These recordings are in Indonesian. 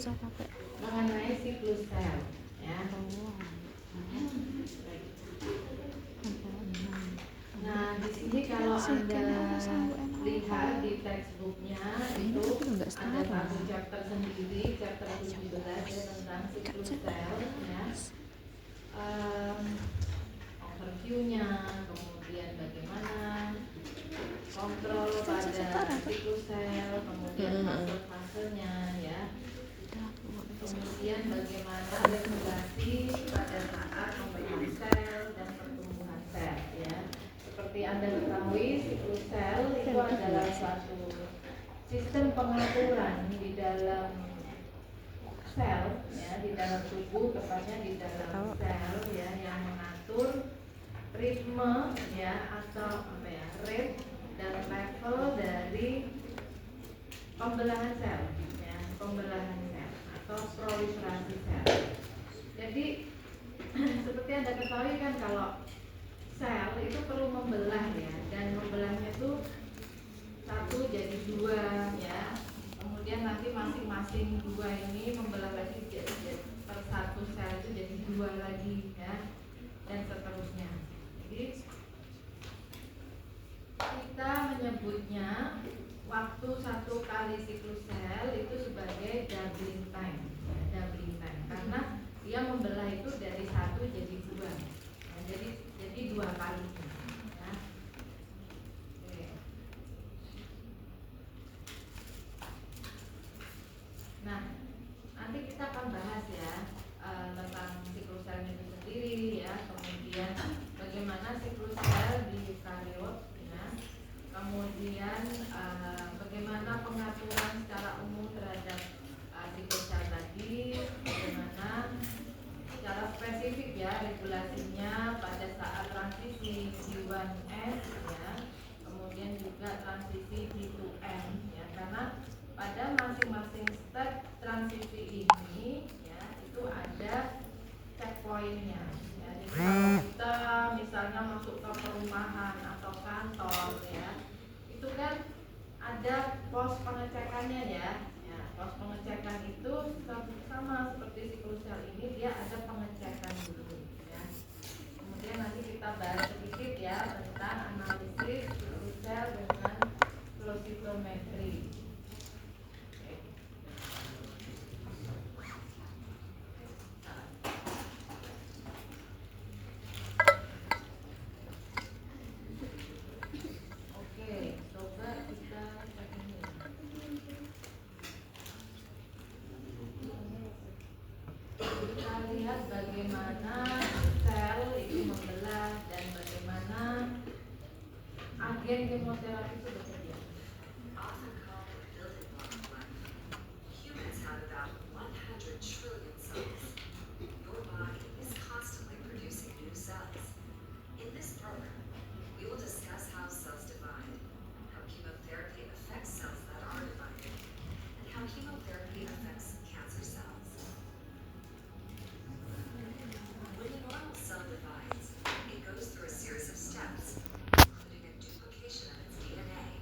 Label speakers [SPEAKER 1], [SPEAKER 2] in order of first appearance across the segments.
[SPEAKER 1] bisa pakai
[SPEAKER 2] mengenai siklus sel ya. Nah, di sini kalau Anda lihat di textbooknya itu ada satu chapter sendiri, chapter 17 ya, tentang siklus sel ya. Overview-nya, kemudian bagaimana kontrol pada siklus sel, kemudian fase-fasenya ya. Kemudian bagaimana regulasi pada saat pembentukan sel dan pertumbuhan sel ya. Seperti Anda ketahui, siklus sel itu adalah suatu sistem pengaturan di dalam sel ya, di dalam tubuh, tepatnya di dalam sel ya, yang mengatur ritme ya, atau apa ya, rate dan level dari pembelahan sel ya, pembelahan sel atau proliferasi sel. Jadi seperti Anda ketahui kan, kalau sel itu perlu membelah ya, dan membelahnya itu satu jadi dua ya, kemudian nanti masing-masing dua ini membelah lagi jadi per satu sel itu jadi dua lagi ya, dan seterusnya. Jadi kita menyebutnya waktu satu kali siklus sel itu sebagai doubling time ya, doubling time, karena dia membelah itu dari satu jadi dua ya, jadi dua kali ya. Oke. Nah, nanti kita akan bahas ya tentang siklus sel itu sendiri ya, kemudian bagaimana siklus sel di eukariot ya, kemudian bagaimana pengaturan secara umum terhadap siklus sel tadi, bagaimana secara spesifik ya regulasinya pada saat transisi G1S ya, kemudian juga transisi G2M ya, karena pada masing-masing step transisi ini ya, itu ada checkpointnya ya. Jadi kalau kita misalnya masuk ke perumahan atau kantor ya, itu kan ada pos pengecekannya ya. Ya, pos pengecekan itu sama seperti siklus sel ini, dia ada pengecekan dulu ya. Kemudian nanti kita bahas sedikit ya tentang analisis siklus sel dengan flow cytometry. Lihat bagaimana sel itu membelah dan bagaimana agen kemoterapi itu bekerja.
[SPEAKER 3] Humans have about 100 trillion cells. Your body is constantly producing new cells. In this program, we will discuss how cells divide, how chemotherapy affects cells that are divided, and how chemotherapy affects cancer cells. When a normal cell divides, it goes through a series of steps, including a duplication of its DNA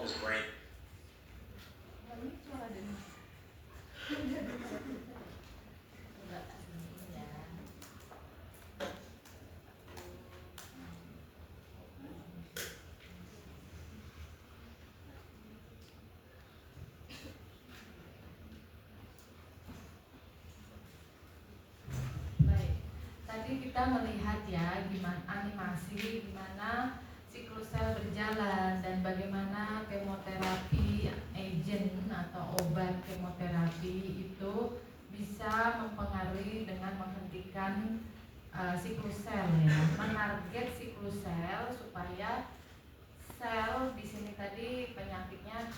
[SPEAKER 2] Baik, tadi kita melihat ya gimana animasi, gimana siklus sel berjalan dan bagaimana kemoterapi agent atau obat kemoterapi itu bisa mempengaruhi dengan menghentikan siklus sel ya, menarget siklus sel supaya sel di sini tadi penyakitnya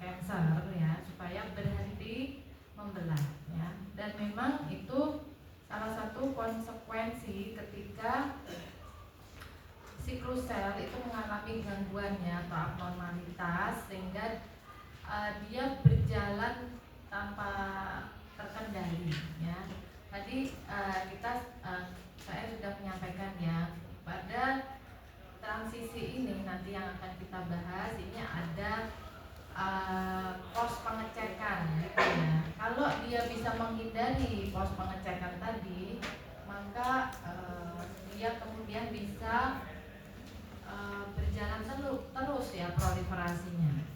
[SPEAKER 2] cancer ya, supaya berhenti membelah ya. Dan memang itu salah satu konsekuensi ketika siklus sel itu mengalami gangguannya atau abnormalitas sehingga dia berjalan tanpa terkendali ya. Tadi saya sudah menyampaikan ya, pada transisi ini nanti yang akan kita bahas ini ada pos pengecekan gitu ya. Kalau dia bisa menghindari pos pengecekan tadi, maka dia kemudian bisa berjalan terus ya proliferasinya.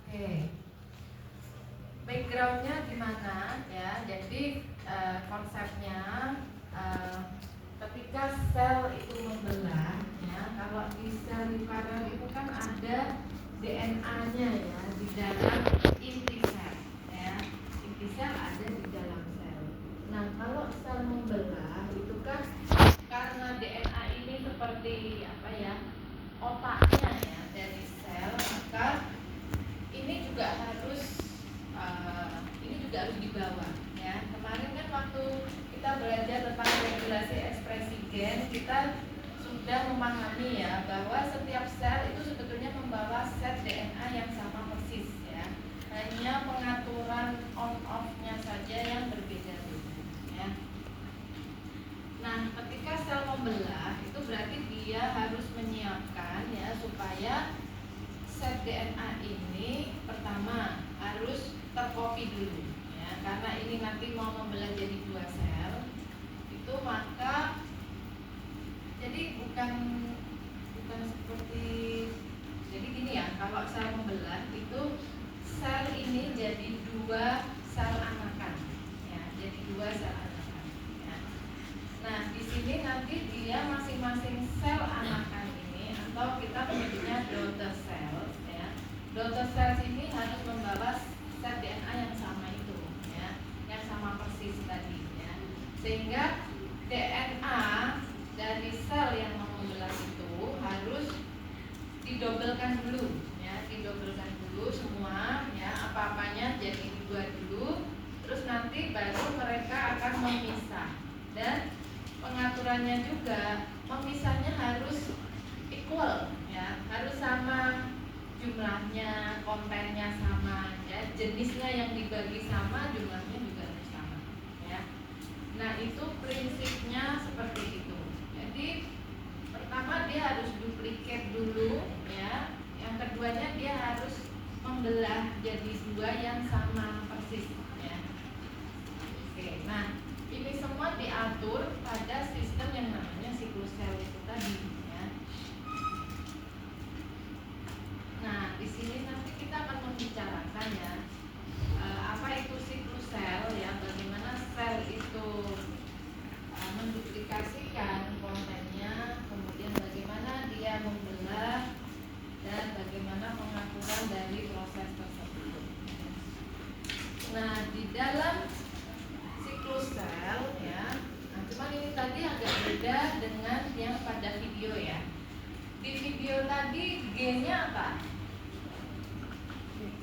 [SPEAKER 2] Oke. Backgroundnya gimana ya? Jadi konsepnya ketika sel itu membelah ya, kalau di sel eukaryote itu kan ada DNA-nya ya di dalam inti sel ya. Inti sel ada di dalam sel. Nah, kalau sel membelah itu kan karena DNA ini seperti apa ya, otaknya ya dari sel, maka ini juga harus dibawa ya. Kemarin kan waktu kita belajar tentang regulasi ekspresi gen, kita sudah memahami ya bahwa setiap sel itu sebetulnya membawa set DNA yang sama persis ya. Hanya pengaturan on off-nya saja yang berbeda-beda ya. Nah, ketika sel membelah itu berarti dia harus menyiapkan ya supaya set DNA ini pertama harus terkopi dulu ya, karena ini nanti mau membelah jadi 2 sel itu, maka jadi bukan seperti, jadi gini ya, kalau sel membelah itu sel ini jadi 2 sel anakan ya, jadi 2 sel anakan ya. Nah, di sini nanti dia masing-masing sel anakan ini atau kita menyebutnya daughter cells ya. Daughter cells ini harus membawa set DNA yang sama itu ya, yang sama persis tadi ya. Sehingga DNA dari sel yang mau membelah itu harus didobelkan dulu ya, didobelkan dulu semua ya, apa-apanya jadi 2 dulu, terus nanti baru mereka akan memisah. Dan pengaturannya juga memisahnya harus equal ya, harus sama jumlahnya, kontennya sama ya, jenisnya yang dibagi sama, jumlahnya juga harus sama ya. Nah, itu prinsipnya seperti itu. Jadi pertama dia harus duplikat dulu ya, yang keduanya dia harus membelah jadi 2 yang sama persis ya. Oke, nah ini semua diatur pada sistem yang namanya siklus sel itu tadi ya. Nah, di sini nanti kita akan membicarakan ya apa itu siklus sel ya, bagaimana sel itu menduplikasikan kontennya, kemudian bagaimana dia membelah dan bagaimana pengaturan dari proses tersebut. Nah, di dalam siklus sel ya, nah cuman ini tadi agak beda dengan yang pada video ya. Di video tadi G-nya apa?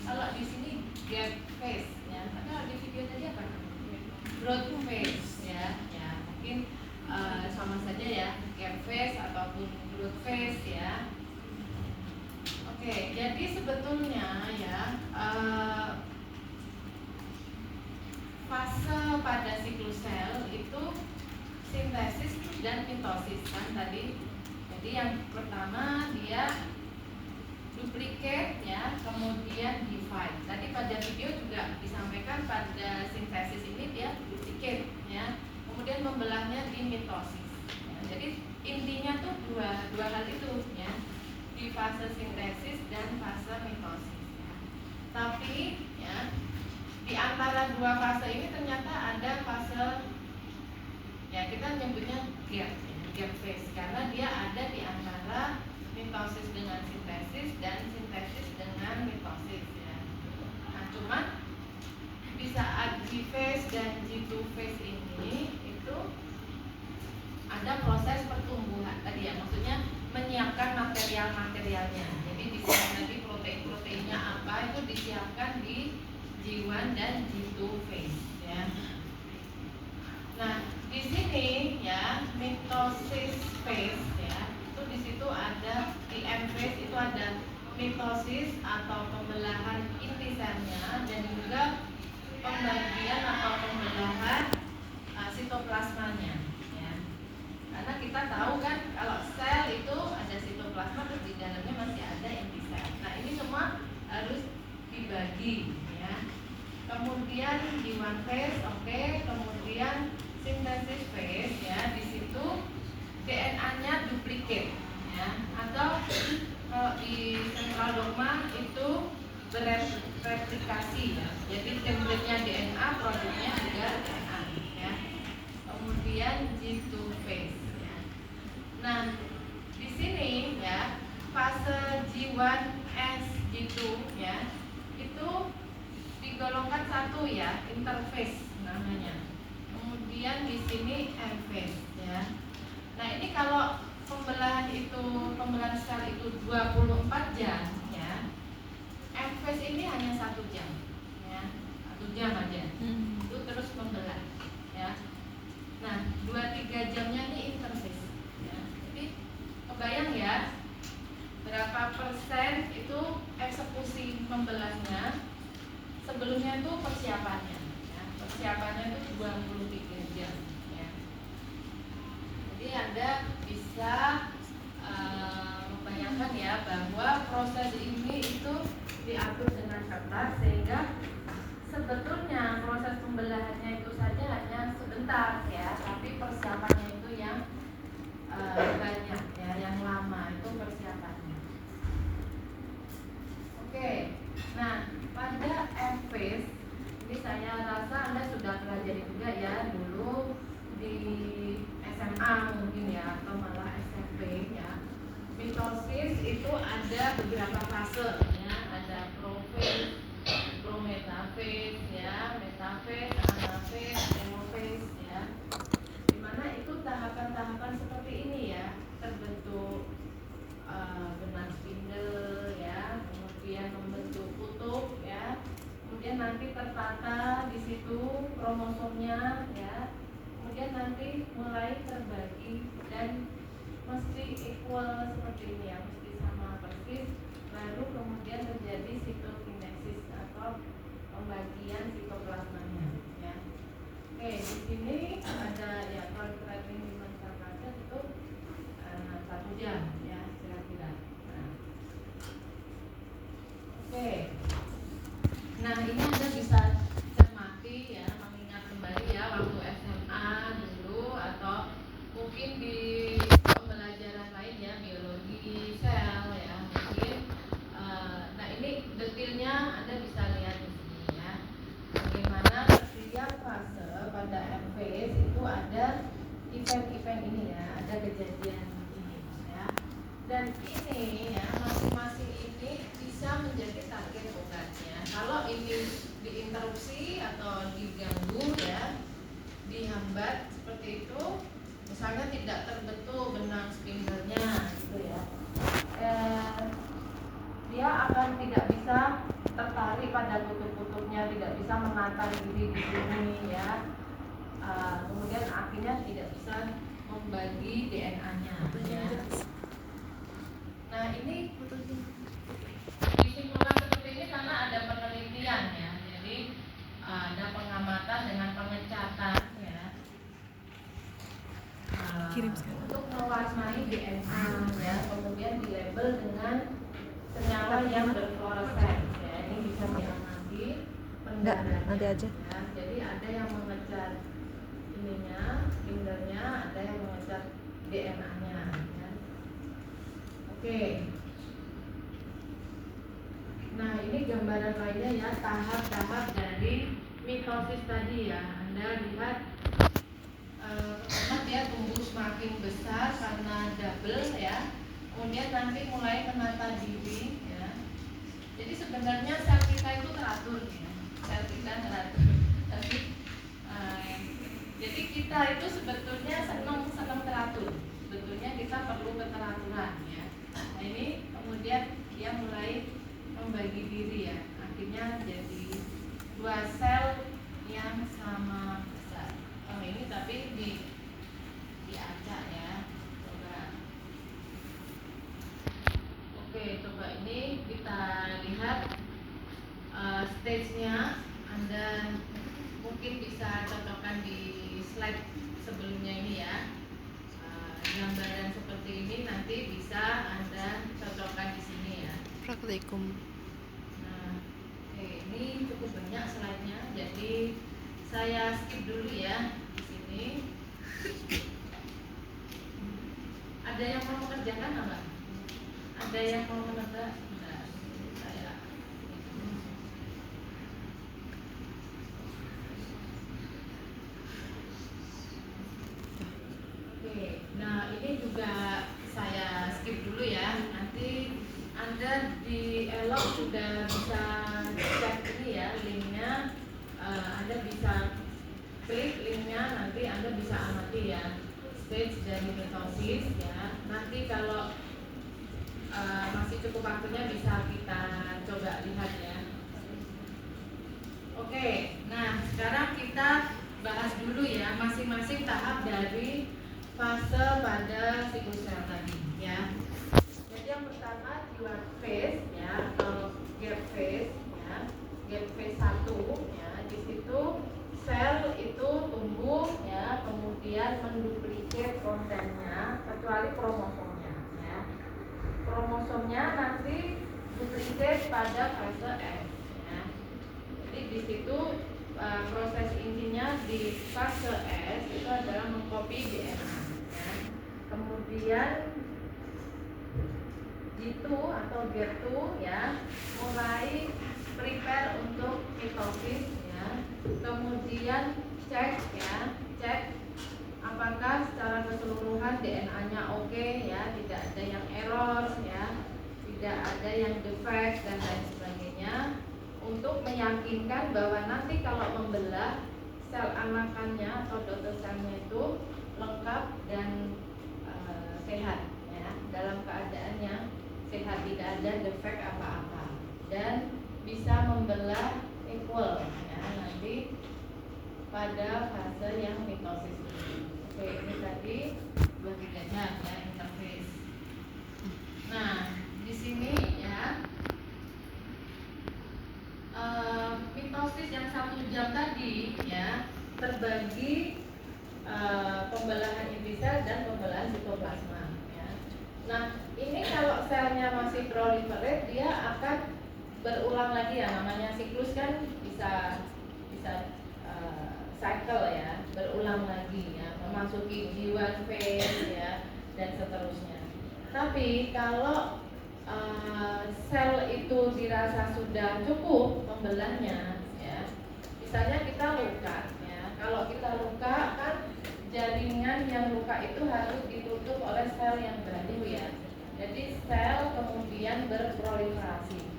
[SPEAKER 2] Kalau di sini gap phase ya, kalau di video tadi apa? Growth phase ya, mungkin sama saja ya, gap phase ataupun growth phase ya. Oke, jadi sebetulnya ya fase pada siklus sel itu sintesis dan mitosis kan tadi. Jadi yang pertama dia duplicate ya, kemudian divide. Tadi pada video juga disampaikan pada sintesis ini dia duplicate ya, kemudian membelahnya di mitosis ya. Jadi intinya tuh dua hal itu ya, di fase sintesis dan fase mitosis ya. Tapi ya, di antara dua fase ini ternyata ada fase ya, kita nyebutnya gap phase karena dia ada di antara mitosis dengan sintesis dan sintesis dengan mitosis ya. Nah, cuman di saat G phase dan G2 phase ini itu ada proses pertumbuhan tadi ya, maksudnya menyiapkan materialnya. Jadi di sini nanti protein-proteinnya apa itu disiapkan di G1 dan G2 phase ya. Nah, di sini ya mitosis phase ya, itu di situ ada di M phase itu ada mitosis atau pembelahan inti selnya dan juga pembagian atau pembelahan sitoplasmanya ya. Karena kita tahu kan kalau sel itu ada sitoplasma terus di dalamnya masih ada inti sel. Nah, ini semua harus dibagi ya. Kemudian G1 phase oke, kemudian sintesis phase ya, di situ DNA-nya duplicate ya, atau kalau di central dogma itu bereplikasi ya. Jadi template-nya DNA, produknya juga DNA ya. Kemudian G2 phase ya. Nah, di sini ya fase G1S G2 ya, itu digolongkan satu ya, interface namanya. Kemudian di sini M phase ya. Nah, ini kalau pembelahan sel itu 24 jam ya. M phase ini hanya 1 jam ya. 1 jam aja. Itu terus membelah ya. Nah, 2-3 jamnya ini interface ya. Jadi kebayang ya berapa persen itu eksekusi membelahnya. Sebelumnya itu persiapannya ya. Persiapannya itu 23 jam ya. Jadi Anda bisa membayangkan ya bahwa proses ini itu diatur dengan ketat sehingga sebetulnya proses pembelahannya itu saja hanya sebentar ya, tapi persiapannya itu yang banyak ya, yang lama itu persiapannya. Oke, nah pada M phase ini saya rasa Anda sudah pelajari juga ya dulu di SMA mungkin ya, atau malah SMP ya. Mitosis itu ada beberapa fase ya, ada prophase, prometafase ya, metafase, anaphase, telophase ya. Dimana itu tahapan-tahapan seperti ini ya, terbentuk benang spindle ya, kemudian membentuk kutub ya, kemudian nanti tertata di situ kromosomnya ya, kemudian nanti mulai terbagi dan mesti equal seperti ini ya, mesti sama persis, lalu kemudian terjadi sitokinesis atau pembagian sitoplasmanya ya. Oke, di sini ada ya proliferating human cell culture itu 1 jam ya kira-kira. Nah. Oke. Nah, ini Anda bisa cermati ya, mengingat kembali ya waktu SMA dulu atau mungkin di pembelajaran lain ya, biologi sel ya mungkin. Nah, ini detailnya Anda bisa lihat di sini ya. Bagaimana setiap fase pada M phase itu ada event-event ini ya, ada kejadian ini ya. Dan ini ya, masing-masing ini bisa menjadi target obatnya. Kalau ini diinterupsi atau diganggu ya, dihambat seperti itu, misalnya tidak terbentuk benang spindle-nya gitu ya, dia akan tidak bisa tertarik pada kutub-kutubnya, tidak bisa menata diri di sini ya. Kemudian akhirnya tidak bisa membagi DNA-nya ya. Nah, ini disimpulkan seperti ini karena ada penelitian ya. Jadi ada pengamatan dengan pengecatan ya, untuk mewarnai DNA ya, kemudian dilabel dengan senyawa yang berfluoresen ya, ini bisa diamati pendarahannya.
[SPEAKER 1] Nanti aja.
[SPEAKER 2] Ya, jadi ada yang mengejar ininya, spindernya, ada yang mengejar DNA-nya. Ya. Oke. Nah, ini gambaran lainnya ya, tahap-tahap dari mitosis tadi ya. Anda lihat pertama dia tumbuh semakin besar karena double ya. Kemudian nanti mulai menata diri ya. Jadi sebenarnya sel kita itu teratur ya. Sel kita teratur. Tapi jadi kita itu sebetulnya senang teratur. Sebetulnya kita perlu keteraturan ya. Nah, ini kemudian dia mulai membagi diri ya. Akhirnya jadi dua sel yang sama besar. Ini tapi diacak ya. Coba. Oke, coba ini kita lihat stage-nya. Anda mungkin bisa cocokkan di slide sebelumnya ini ya. Gambaran seperti ini nanti bisa Anda cocokkan di sini ya.
[SPEAKER 1] Praktikum.
[SPEAKER 2] Nah, oke, ini cukup banyak slide-nya, jadi saya skip dulu ya di sini. Ada yang mau mengerjakan apa? Ada yang mau menebak? Nah, saya. Oke, nah ini juga saya skip dulu ya. Nanti Anda di Elok sudah bisa cek ini ya, linknya. Anda bisa klik linknya, nanti Anda bisa amati ya stage dari mitosis ya. Nanti kalau masih cukup waktunya bisa kita coba lihat ya. Oke, nah sekarang kita bahas dulu ya masing-masing tahap dari fase pada siklus sel tadi ya. Jadi yang pertama Dewar phase ya atau gap phase ya. Gap phase 1 ya. Di situ sel itu tumbuh ya, kemudian menduplikat kontennya kecuali kromosomnya ya. Kromosomnya nanti duplikat pada fase S ya. Jadi di situ proses intinya di fase S itu adalah mengcopy DNA ya. Kemudian G2 atau G2 ya mulai prepare untuk mitosis ya. Kemudian cek apakah secara keseluruhan DNA-nya oke ya, tidak ada yang error ya, tidak ada yang defect dan lain sebagainya, untuk meyakinkan bahwa nanti kalau membelah sel anakannya atau daughter selnya itu lengkap dan sehat ya, dalam keadaannya sehat, tidak ada defect apa-apa dan bisa membelah equal ya nanti pada fase yang mitosis ini. Oke, ini tadi 2-3 jam ya interface. Nah, di sini ya mitosis yang 1 jam tadi ya terbagi pembelahan inti sel dan pembelahan sitoplasma ya. Nah, ini kalau selnya masih proliferate dia akan berulang lagi ya, namanya siklus kan bisa cycle ya, berulang lagi ya, memasuki G1 phase ya dan seterusnya. Tapi kalau sel itu dirasa sudah cukup pembelahnya ya, misalnya kita luka ya, kalau kita luka kan jaringan yang luka itu harus ditutup oleh sel yang baru ya, jadi sel kemudian berproliferasi.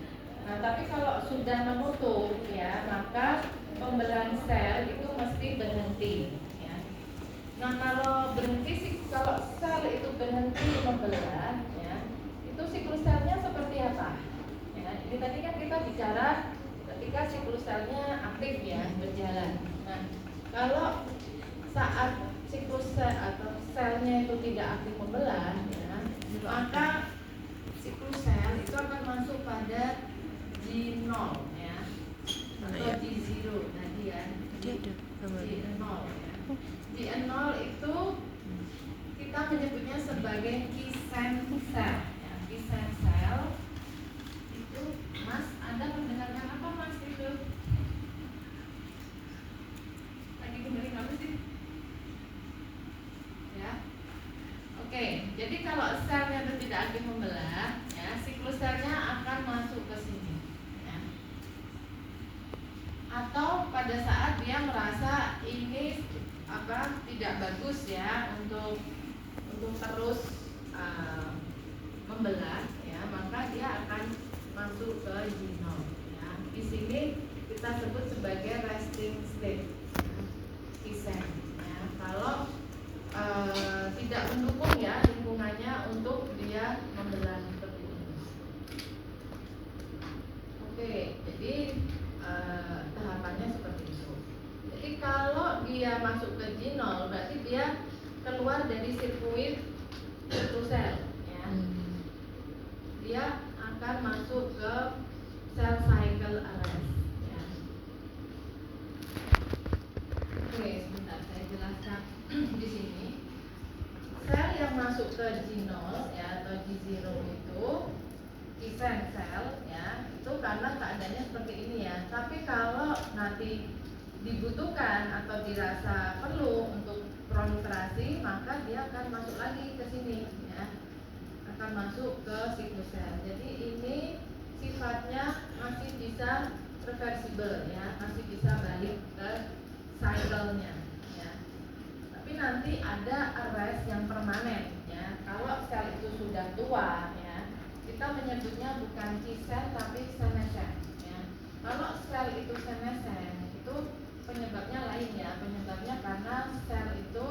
[SPEAKER 2] Nah, tapi kalau sudah menutup ya, maka pembelahan sel itu mesti berhenti ya. Nah, kalau sel itu berhenti membelah ya, itu siklus selnya seperti apa? Ya, ini tadi kan kita bicara ketika siklus selnya aktif ya, berjalan. Nah, kalau saat siklus sel atau selnya itu tidak aktif membelah ya, maka siklus sel itu akan masuk pada G0 ya atau G0 tadi ya. G0 ya. G0 itu kita menyebutnya sebagai Kissen cell ya. Kissen cell itu atau pada saat dia merasa ini tidak bagus ya untuk terus membelah ya, maka dia akan masuk ke genome ya. Di sini kita sebut sebagai resting state Kisen ya. Kalau tidak mendukung ya lingkungannya untuk dia membelah seperti ini. Oke, jadi tahapannya seperti itu. Jadi kalau dia masuk ke genol, berarti dia keluar dari sirkuit sel ya. Dia akan masuk ke cell cycle arrest ya. Oke, sebentar saya jelaskan di sini. Sel yang masuk ke genol ya atau G0 itu Kisen sel ya, itu karena keadaannya seperti ini ya. Tapi kalau nanti dibutuhkan atau dirasa perlu untuk proliferasi, maka dia akan masuk lagi ke sini ya, akan masuk ke siklus sel. Jadi ini sifatnya masih bisa reversible ya, masih bisa balik ke cycle-nya ya. Tapi nanti ada arrest yang permanen ya. Kalau sel itu sudah tua ya, kita menyebutnya bukan Kisen tapi senescent ya. Kalau sel itu senescent itu penyebabnya lain ya. Penyebabnya karena sel itu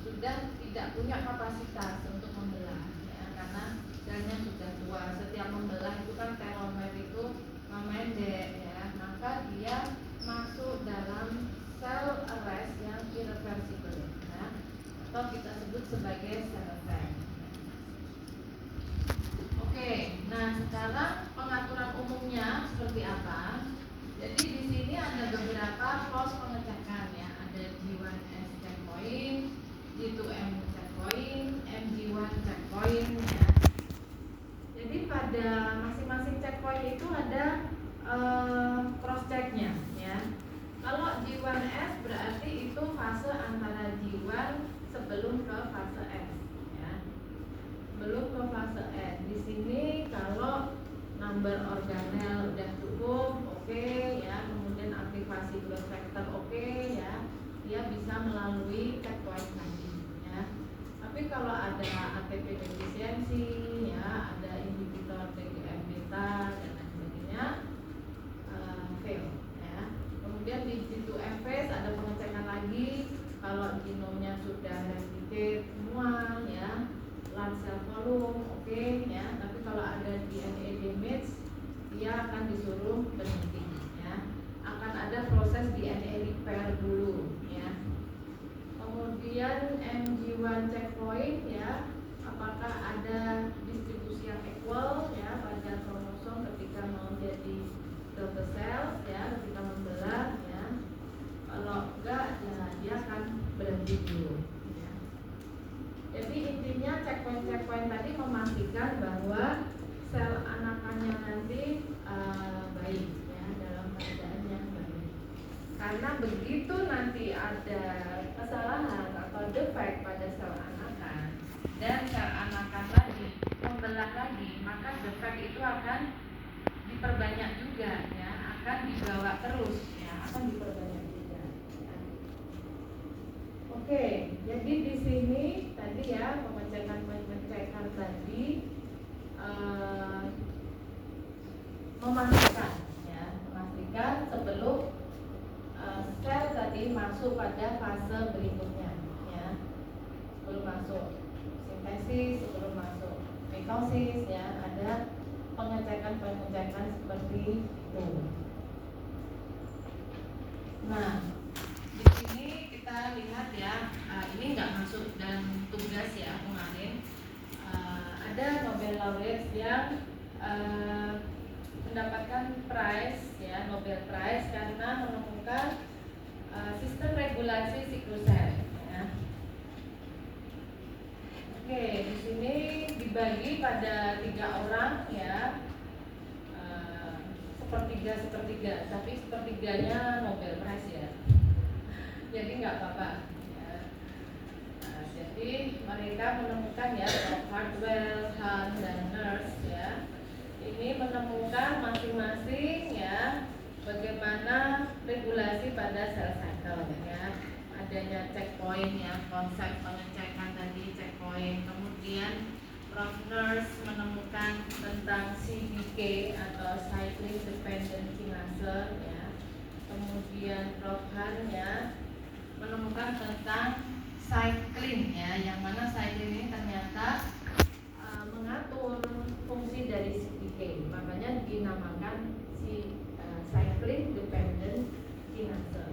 [SPEAKER 2] sudah tidak punya kapasitas untuk membelah ya, karena selnya sudah tua. Setiap membelah itu kan telomer itu memendek ya, maka dia masuk dalam cell arrest yang irreversible ya, atau kita sebut sebagai senescent. Oke, nah sekarang pengaturan umumnya seperti apa? Jadi di sini ada beberapa pos pengecekan ya, ada G1S checkpoint, G2M checkpoint, MG1 checkpoint ya. Jadi pada masing-masing checkpoint itu ada cross checknya ya. Kalau G1S berarti itu fase antara G1 sebelum ke fase S ya. Belum ke fase S. Di sini kalau number organel udah cukup, oke ya, kemudian aktivasi growth factor oke ya, dia bisa melalui checkpoint lagi ya. Tapi kalau ada ATP defisiensi ya, ada inhibitor TGF beta dan lain sebagainya, fail ya. Kemudian di G2M phase ada pengecekan lagi kalau genomnya sudah replicate semua ya, large cell volume oke ya, tapi kalau ada DNA damage dia akan disuruh berhenti ya, akan ada proses DNA repair dulu ya. Kemudian MG1 checkpoint ya, apakah ada distribusi yang equal ya pada kromosom ketika mau jadi double cell ya, ketika membelah ya. Kalau enggak ya dia akan berhenti dulu ya. Jadi intinya checkpoint tadi memastikan bahwa sel anakannya nanti baik ya, dalam keadaan yang baik. Karena begitu nanti ada kesalahan atau defect pada sel anakan dan sel anakan lagi membelah lagi, maka defect itu akan diperbanyak juga ya, akan dibawa terus ya, akan diperbanyak juga ya. Oke, jadi di sini tadi ya pengecekan tadi memastikan sebelum sel tadi masuk pada fase berikutnya ya, sebelum masuk sintesis, sebelum masuk mitosis ya, ada pengecekan seperti itu. Nah, di sini kita lihat ya, ini nggak masuk dalam tugas ya kemarin. Ada Nobel laureates yang mendapatkan prize ya, Nobel Prize karena menemukan sistem regulasi siklus sel ya. Oke, di sini dibagi pada 3 orang ya, sepertiga, tapi sepertiganya Nobel Prize ya, jadi nggak apa-apa ya. Jadi mereka menemukan ya, Hardwell, Hunt, dan Nurse ya, ini menemukan masing-masing ya bagaimana regulasi pada cell cycle ya, adanya checkpoint ya, konsep pengecekan tadi checkpoint. Kemudian Prof. Nurse menemukan tentang CDK atau cyclic dependent kinase ya. Kemudian Prof. Han ya menemukan tentang cyclin ya, yang mana cyclin ini ternyata mengatur fungsi dari CDK, makanya dinamakan cyclic dependent kinase.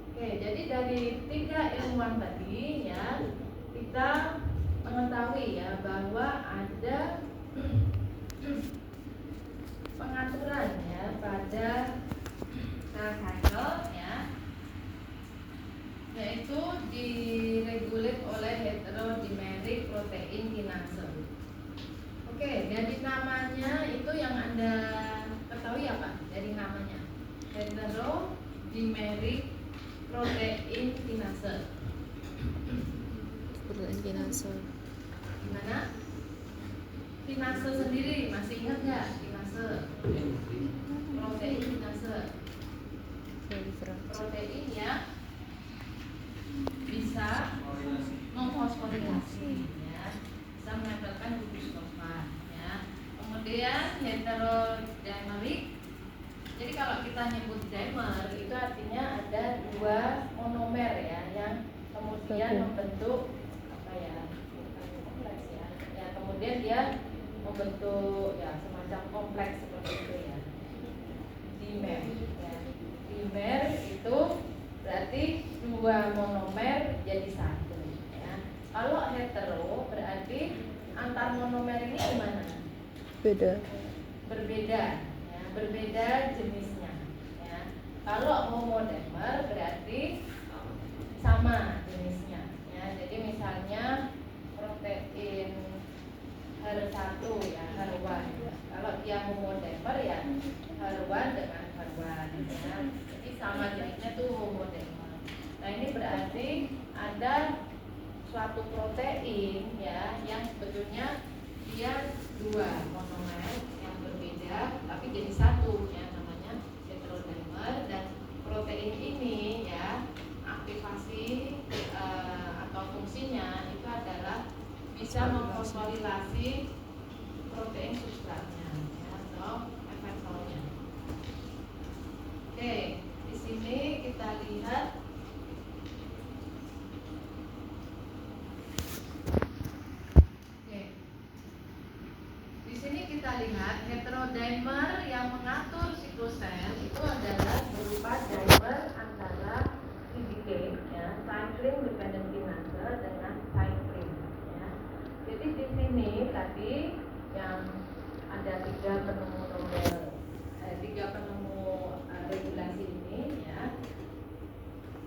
[SPEAKER 2] Oke, jadi dari 3 ilmuwan tadi ya, kita mengetahui ya bahwa ada pengaturan ya pada cell cycle ya, yaitu diregulat oleh heterodimeric protein kinase. Oke, dari namanya itu yang Anda ketahui apa? Dari namanya heterodimeric protein kinase.
[SPEAKER 1] Protein kinase.
[SPEAKER 2] Gimana? Kinase sendiri masih ingat nggak? Kinase. Protein kinase. Protein yang bisa memfosforilasi ya, bisa menempelkan gugus fosfat ya. Kemudian heterodimeric. Jadi kalau kita nyebut dimer itu artinya ada 2 monomer ya, yang kemudian membentuk apa ya, kompleks ya. Ya kemudian dia membentuk ya semacam kompleks seperti itu ya. Dimer ya. Dimer itu berarti 2 monomer jadi 1 ya. Kalau hetero berarti antar monomer ini gimana?
[SPEAKER 1] Beda.
[SPEAKER 2] Berbeda ya, berbeda jenisnya ya. Kalau homodimer berarti sama jenisnya ya. Jadi misalnya protein HER1 ya, HER1. Kalau dia homodimer ya HER1 dengan HER1 ya. Jadi sama jenisnya tuh homodimer. Nah, ini berarti ada suatu protein ya yang sebetulnya dia 2 monomer yang berbeda tapi jadi 1 ya, namanya heterodimer. Dan protein ini ya aktivasi atau fungsinya itu adalah bisa memfosforilasi protein substratnya ya, atau efektornya. Oke, di sini kita lihat heterodimer yang mengatur siklus sel itu adalah berupa dimer antara CDK ya, cyclic dependent kinase dengan cyclin ya. Jadi di sini tadi yang ada 3 penemu regulasi ini ya.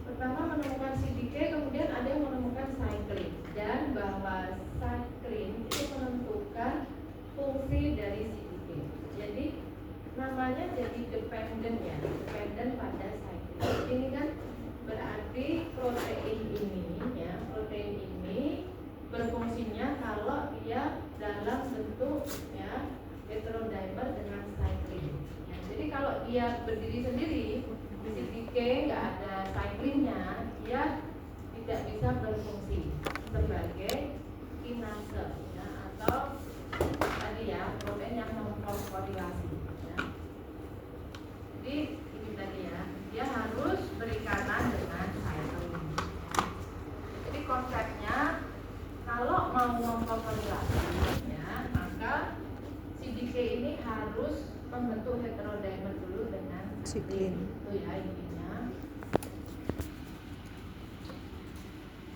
[SPEAKER 2] Pertama menemukan CDK, kemudian ada yang menemukan cyclin, dan bahwa cyclin itu menentukan fungsi dari CDK. Jadi namanya jadi dependent ya, dependent pada cyclin. Ini kan berarti protein ini ya, protein ini berfungsinya kalau dia dalam bentuk ya heterodimer dengan cyclin. Ya, jadi kalau dia berdiri sendiri, CDK nggak ada cyclinnya, dia tidak bisa berfungsi sebagai kinase ya, atau tadi ya protein yang memfosforilasi ya. Jadi ini tadi ya, dia harus berikatan dengan cyclin. Jadi konsepnya kalau mau memfosforilasi ya, maka CDK ini harus membentuk heterodimer dulu dengan cyclin. Itu ya intinya.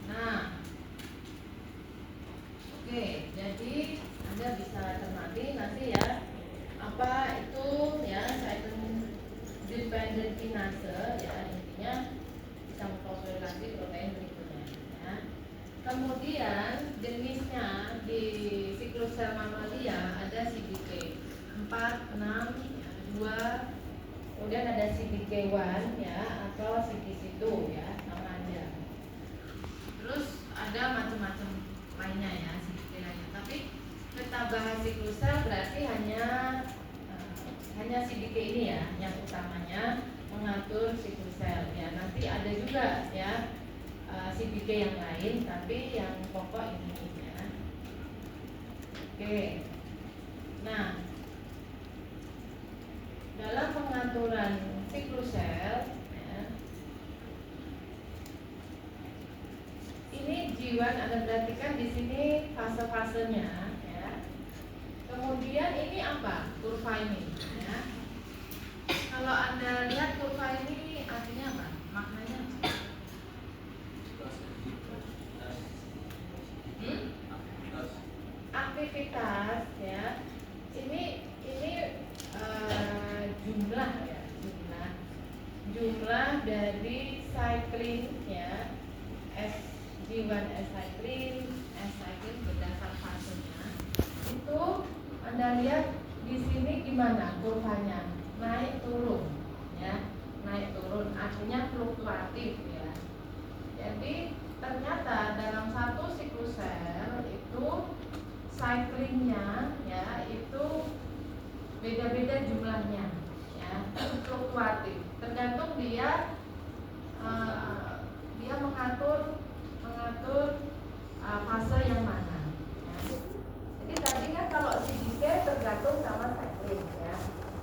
[SPEAKER 2] Nah, oke, jadi Anda bisa cermati nanti ya apa itu ya cyclin dependent kinase ya, intinya bisa memfosforilasi protein berikutnya ya. Kemudian jenisnya di siklus sel mamalia ada CDK 4, 6, 2, kemudian ada CDK1 ya atau CDC2 ya, nama aja. Terus ada macam-macam lainnya ya, CDK lainnya. Tapi kita bahas siklus sel berarti hanya hanya CDK ini ya yang utamanya mengatur siklus sel ya. Nanti ada juga ya CDK yang lain, tapi yang pokok ini ya. Oke. Nah, dalam pengaturan siklus sel ya, ini G1 Anda perhatikan di sini fase-fasenya ya. Kemudian ini apa? Kurva ini ya. Kalau Anda lihat kurva ini artinya apa? Maknanya apa? Aktivitas ya. Ini jumlah ya, jumlah dari cycling ya. G1 S cycling berdasar fasenya. Itu Anda lihat di sini gimana kurvanya? Naik turun ya. Naik turun artinya fluktuatif ya. Jadi ternyata dalam satu siklus sel itu cyclingnya ya itu beda-beda jumlahnya ya, fluktuatif tergantung dia mengatur fase yang mana ya. Jadi tadi kan kalau CDK tergantung sama cycling ya.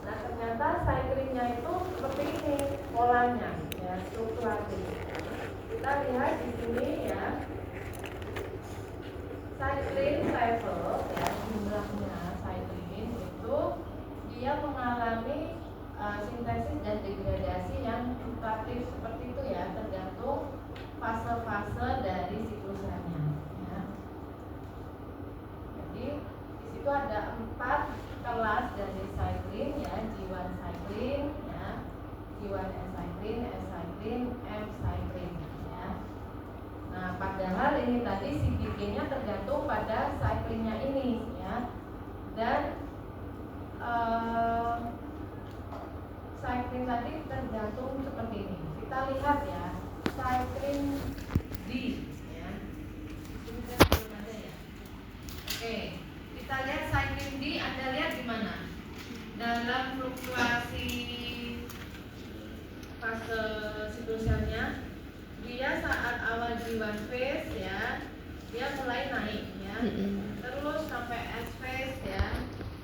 [SPEAKER 2] Nah ternyata cyclingnya itu seperti ini polanya ya, fluktuatif. Kita lihat di sini ya, cycling level ya, jumlahnya cycling itu dia mengalami sintesis dan degradasi yang fluktuatif seperti itu ya, tergantung fase-fase dari siklusnya ya. Jadi di situ ada 4 kelas dari cycling ya, G1 cycling ya, G1 S cycling, S cycling, M cycling ya. Nah, padahal ini tadi CDK-nya tergantung pada cyclingnya ini ya. Dan cycling tadi tergantung seperti ini. Kita lihat ya, cycling D ya. Ini kan belum ada ya. Oke, kita lihat cycling D. Anda lihat di mana? Dalam fluktuasi fase siklusnya, dia saat awal G1 phase ya, dia mulai naik ya. Terus sampai S phase ya,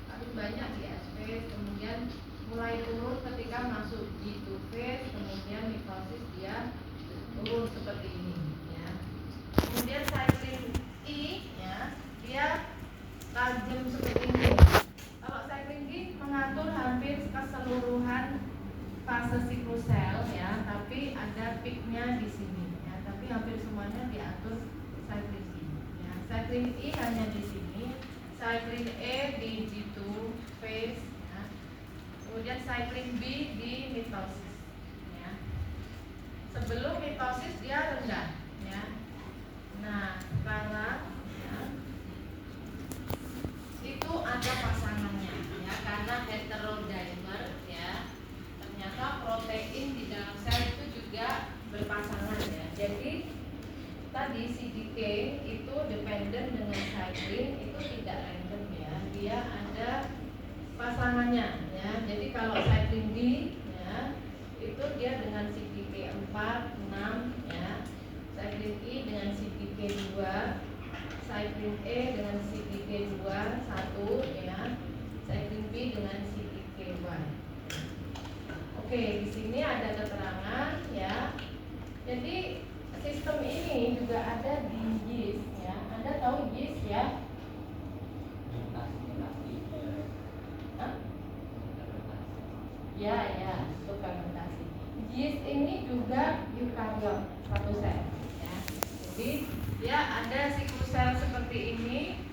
[SPEAKER 2] paling banyak di S phase, kemudian mulai turun ketika masuk G2 phase, kemudian mitosis dia turun seperti ini ya. Kemudian cycling E ya, dia tajam seperti ini. Kalau cycling D mengatur hampir keseluruhan fase siklus sel ya, tapi ada peaknya di sini ya, tapi hampir semuanya diatur cycling E ya. Cycling E hanya di sini, cycling E di G2 phase ya. Kemudian cycling B di mitosis ya. Sebelum mitosis dia rendah ya. Nah, sekarang ya, itu ada pasangannya ya, karena heterodimer ya. Ternyata protein di dalam sel itu juga berpasangan ya. Jadi tadi CDK itu dependen dengan cycling itu tidak random ya. Dia ada pasangannya ya. Jadi kalau cycling D ya, itu dia dengan CDK 4, 6 ya. Cycling E dengan CDK 2, cycling E dengan CDK 2, 1 ya. Cycling B dengan CDK 1. Oke, di sini ada keterangan ya. Jadi sistem ini juga ada di yeast ya. Anda tahu yeast ya? Hah? Ya, itu fermentasi. Yeast ini juga eukariot, satu sel ya. Jadi ya ada siklus sel seperti ini,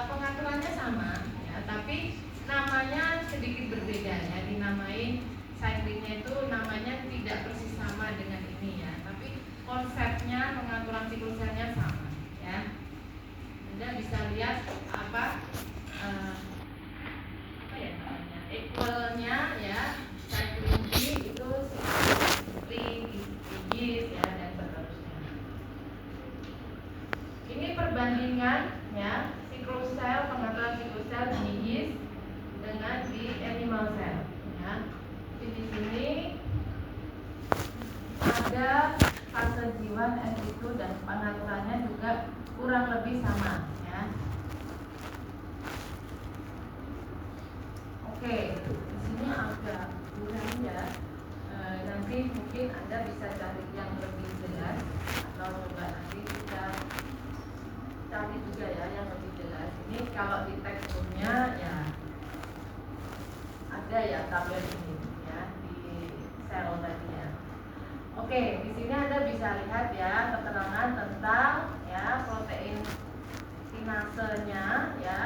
[SPEAKER 2] pengaturannya sama ya, tapi namanya sedikit berbeda ya, dinamain cyclingnya itu namanya tidak persis sama dengan ini ya, tapi konsepnya pengaturan siklus selnya sama ya. Anda bisa lihat apa ya namanya, equalnya ya, cycling D itu seperti yeast ya, dan seterusnya. Ini perbandingan ya, siklus sel, pengaturan siklus sel di yeast dengan di animal cell. ada fase G1 and G2 dan pengaturannya juga kurang lebih sama ya. Oke, di sini agak kurang ya. Nanti mungkin Anda bisa cari yang lebih jelas atau coba nanti kita cari juga ya yang lebih jelas. Ini kalau di teksturnya ya ada ya tabel ini ya di sel tadi ya. Oke, di sini Anda bisa lihat ya keterangan tentang ya protein kinasenya ya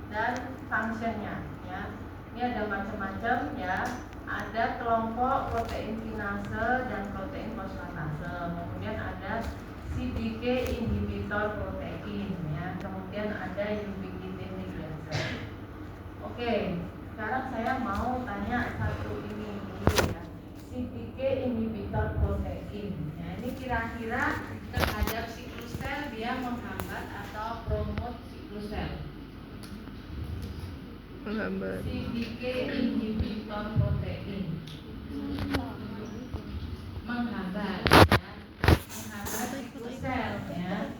[SPEAKER 2] dan fungsinya ya. Ini ada macam-macam ya. Ada kelompok protein kinase dan protein fosfatase. Kemudian ada CDK inhibitor protein ya. Kemudian ada ubiquitin ligase. Oke, sekarang saya mau tanya satu ini dulu ya. CDK inhibitor protein. Ya, ini kira-kira terhadap siklus sel dia menghambat atau promote siklus sel.
[SPEAKER 1] Menghambat.
[SPEAKER 2] CDK inhibitor protein menghambat ya. Menghambat siklus sel ya.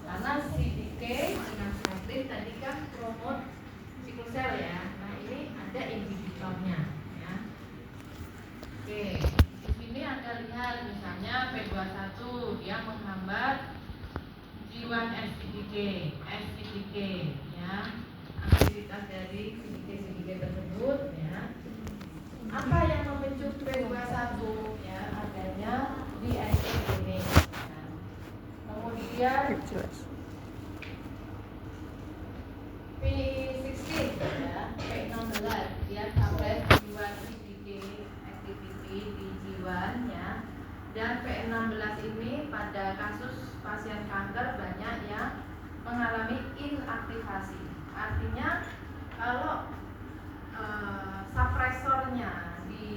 [SPEAKER 2] Karena CDK dengan cyclin tadi kan promote siklus sel ya. Nah, ini ada inhibitornya ya. Oke, di sini Anda lihat misalnya P21 dia menghambat G1-SCDK ya. Aktivitas dari CDK tersebut ya. Apa yang memicu P21 ya? Adanya DNA ini. Nah, kemudian
[SPEAKER 1] Jelas.
[SPEAKER 2] P16 ya, P16 dia suppress G1 CDK activity di G1 ya. Dan P16 ini pada kasus pasien kanker banyak yang mengalami inaktivasi. Artinya kalau supresornya di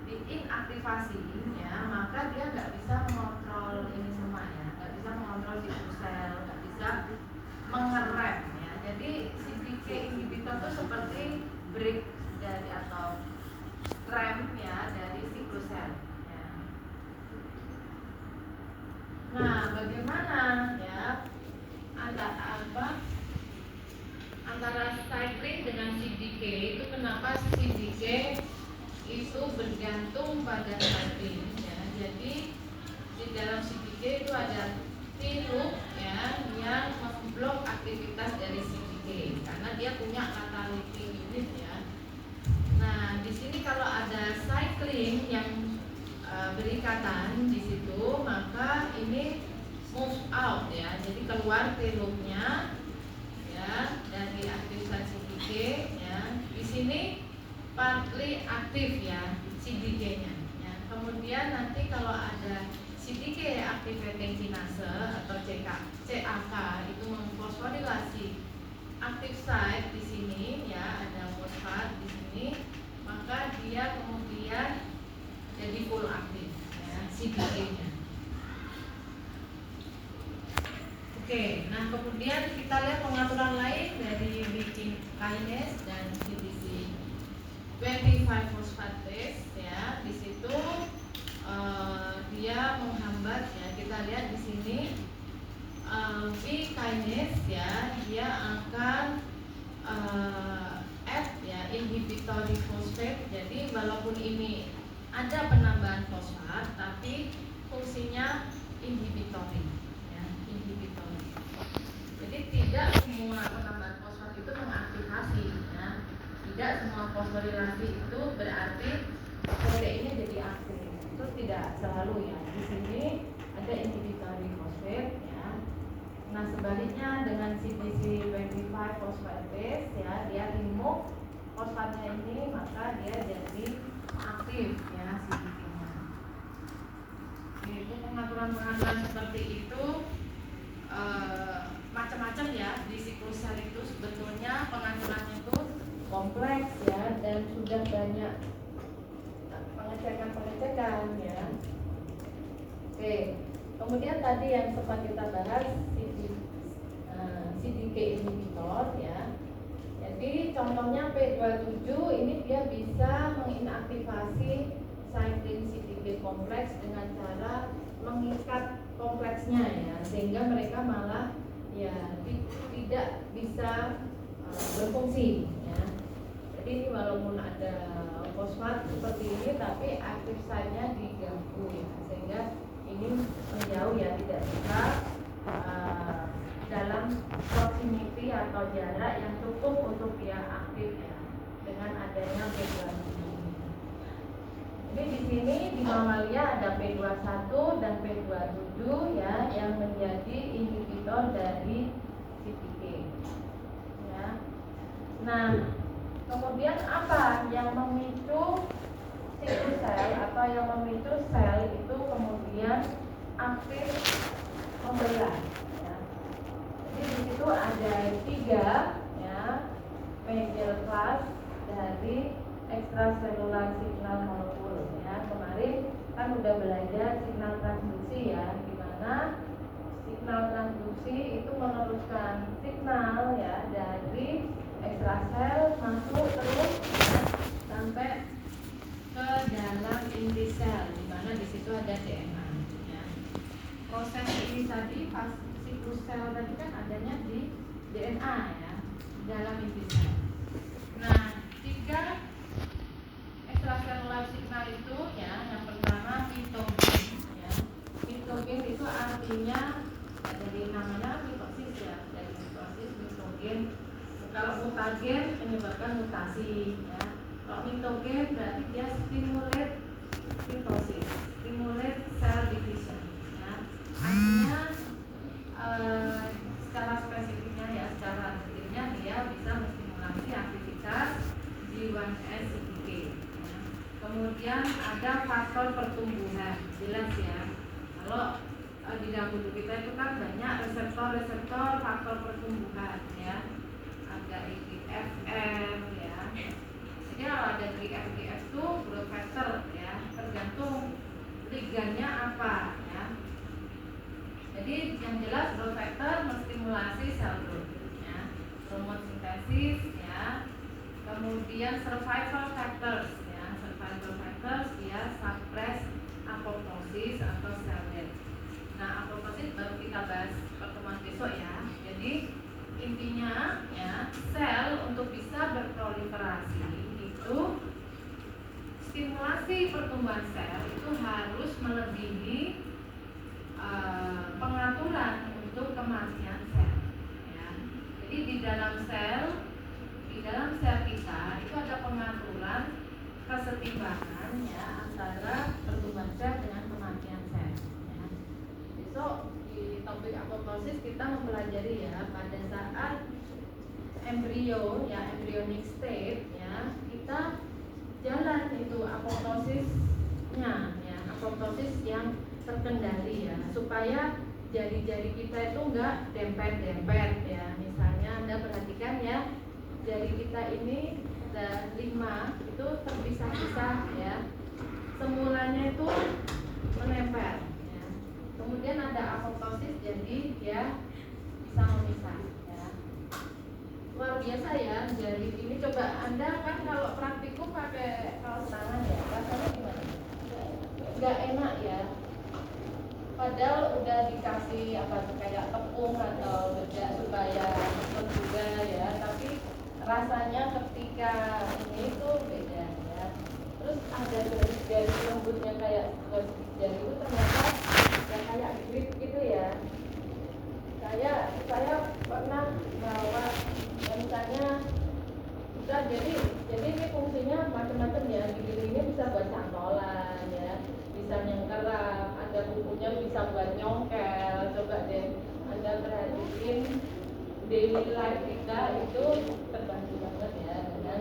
[SPEAKER 2] inaktivasi ya, maka dia nggak bisa mengontrol ini semua ya, nggak bisa mengontrol siklus sel, nggak bisa mengerem ya. Jadi CDK inhibitor itu seperti break dari atau rem ya dari siklus sel ya. Nah, bagaimana ya antara cyclin dengan CDK itu, kenapa CDK itu bergantung pada cyclin ya. Jadi di dalam CDK itu ada T-loop ya yang memblok aktivitas dari CDK karena dia punya catalytic unit ya. Nah, di sini kalau ada cyclin yang berikatan di situ, maka ini move out ya. Jadi keluar T-loopnya ya dari aktivitas CDK ya. Di sini partly aktif ya CDK-nya ya. Kemudian nanti kalau ada CDK activating kinase atau CAK itu memfosforilasi active site di sini ya, ada fosfat di sini, maka dia kemudian jadi full aktif ya CDK-nya. Oke, nah kemudian kita lihat pengaturan lain dari Viking kinase dan CDC 25 phosphatase ya. Di situ dia menghambat ya. Kita lihat di sini V kinase ya, dia akan add ya inhibitory phosphate. Jadi walaupun ini ada penambahan fosfat, tapi fungsinya inhibitory ya, inhibitory. Jadi tidak semua penambahan fosfat itu mengaktifasi ya. Tidak semua fosforilasi itu berarti proteinnya jadi aktif. Itu tidak selalu ya. Di sini ada inhibitory phosphate ya. Nah, sebaliknya dengan CDC 25 phosphatase ya, dia remove fosfatnya ini, maka dia jadi aktif ya CDK-nya. Itu pengaturan-pengaturan seperti itu macam-macam ya di siklus sel itu. Sebetulnya pengaturannya itu kompleks ya, dan sudah banyak pengecekan ya. Oke, kemudian tadi yang sempat kita bahas CDK inhibitor ya. Jadi contohnya P27 ini dia bisa menginaktivasi cyclin CDK kompleks dengan cara mengikat kompleksnya ya, sehingga mereka malah ya tidak bisa berfungsi ya. Jadi ini walaupun ada fosfat seperti ini tapi aktif site-nya diganggu ya, sehingga ini menjauh ya, tidak bisa dalam proximity atau jarak yang cukup untuk dia aktif ya dengan adanya P21 ini. Jadi di sini di mamalia ada P21 dan P27 ya yang menjadi inhibitor dari CPK. Ya. Nah, kemudian apa yang memicu siklus sel atau yang memicu sel itu kemudian aktif membelah? Ya. Jadi di situ ada 3 ya major class dari ekstraselular signal molekul ya. Kemarin kan udah belajar signal transduksi ya, di mana signal transduksi itu meneruskan signal ya dari ekstrasel masuk terus ya, sampai ke dalam inti sel, di mana di situ ada DNA ya. Proses ini tadi pas siklus sel tadi kan adanya di DNA ya, di dalam inti sel. Nah, 3 ekstraselular signal itu ya, yang pertama mitogen ya. Mitogen itu artinya ya, dari namanya mitosis ya, dari mitosis mitogen. Kalau mutagen menyebabkan mutasi ya. Kalau mitogen berarti dia stimulate mitosis, stimulate cell division ya. Artinya secara spesifiknya ya, secara detailnya dia bisa menstimulasi aktivitas G1S CPK ya. Kemudian ada faktor pertumbuhan, jelas ya. Kalau di dalam tubuh kita itu kan banyak reseptor-reseptor faktor pertumbuhan ya. Ada IGF-1 ya. Jadi kalau ada IGF-1 itu growth factor ya, tergantung ligannya apa ya. Jadi yang jelas growth factor menstimulasi sel growth ya. Promote sintesis ya. Kemudian survival factors ya. Survival factors dia suppress apoptosis atau cell death. Nah, apoptosis baru kita bahas pertemuan besok ya. Jadi intinya ya, sel untuk bisa berproliferasi itu stimulasi pertumbuhan sel itu harus melebihi pengaturan untuk kematian sel ya. Jadi di dalam sel kita itu ada pengaturan kesetimbangan ya antara pertumbuhan sel dengan kematian sel ya. Besok di topik apoptosis kita mempelajari ya, pada saat embrio ya, embryonic state ya, kita jalan itu apoptosisnya ya, apoptosis yang terkendali ya, supaya jari-jari kita itu enggak dempet-dempet ya. Misalnya Anda perhatikan ya, jari kita ini ada 5 itu terpisah-pisah ya, semulanya itu menempel ya. Kemudian ada apoptosis, jadi dia bisa memisah ya. Luar biasa ya jari ini. Coba Anda kan kalau praktikum pakai kaos tangan ya, rasanya gimana? Enggak enak ya. Padahal udah dikasih apa tuh kayak tepung atau bedak supaya juga ya, tapi rasanya ketika ini tuh beda ya. Terus ada jari lembutnya kayak jari itu ternyata ya kayak grip gitu ya. Saya pernah bawa misalnya bisa jadi ini fungsinya macam-macam ya. Gigi ini bisa buat cantolan ya, bisa nyengkeram, ada bukunya bisa buat nyongkel. Coba deh Anda perhatiin daily life kita itu terbantu banget ya dengan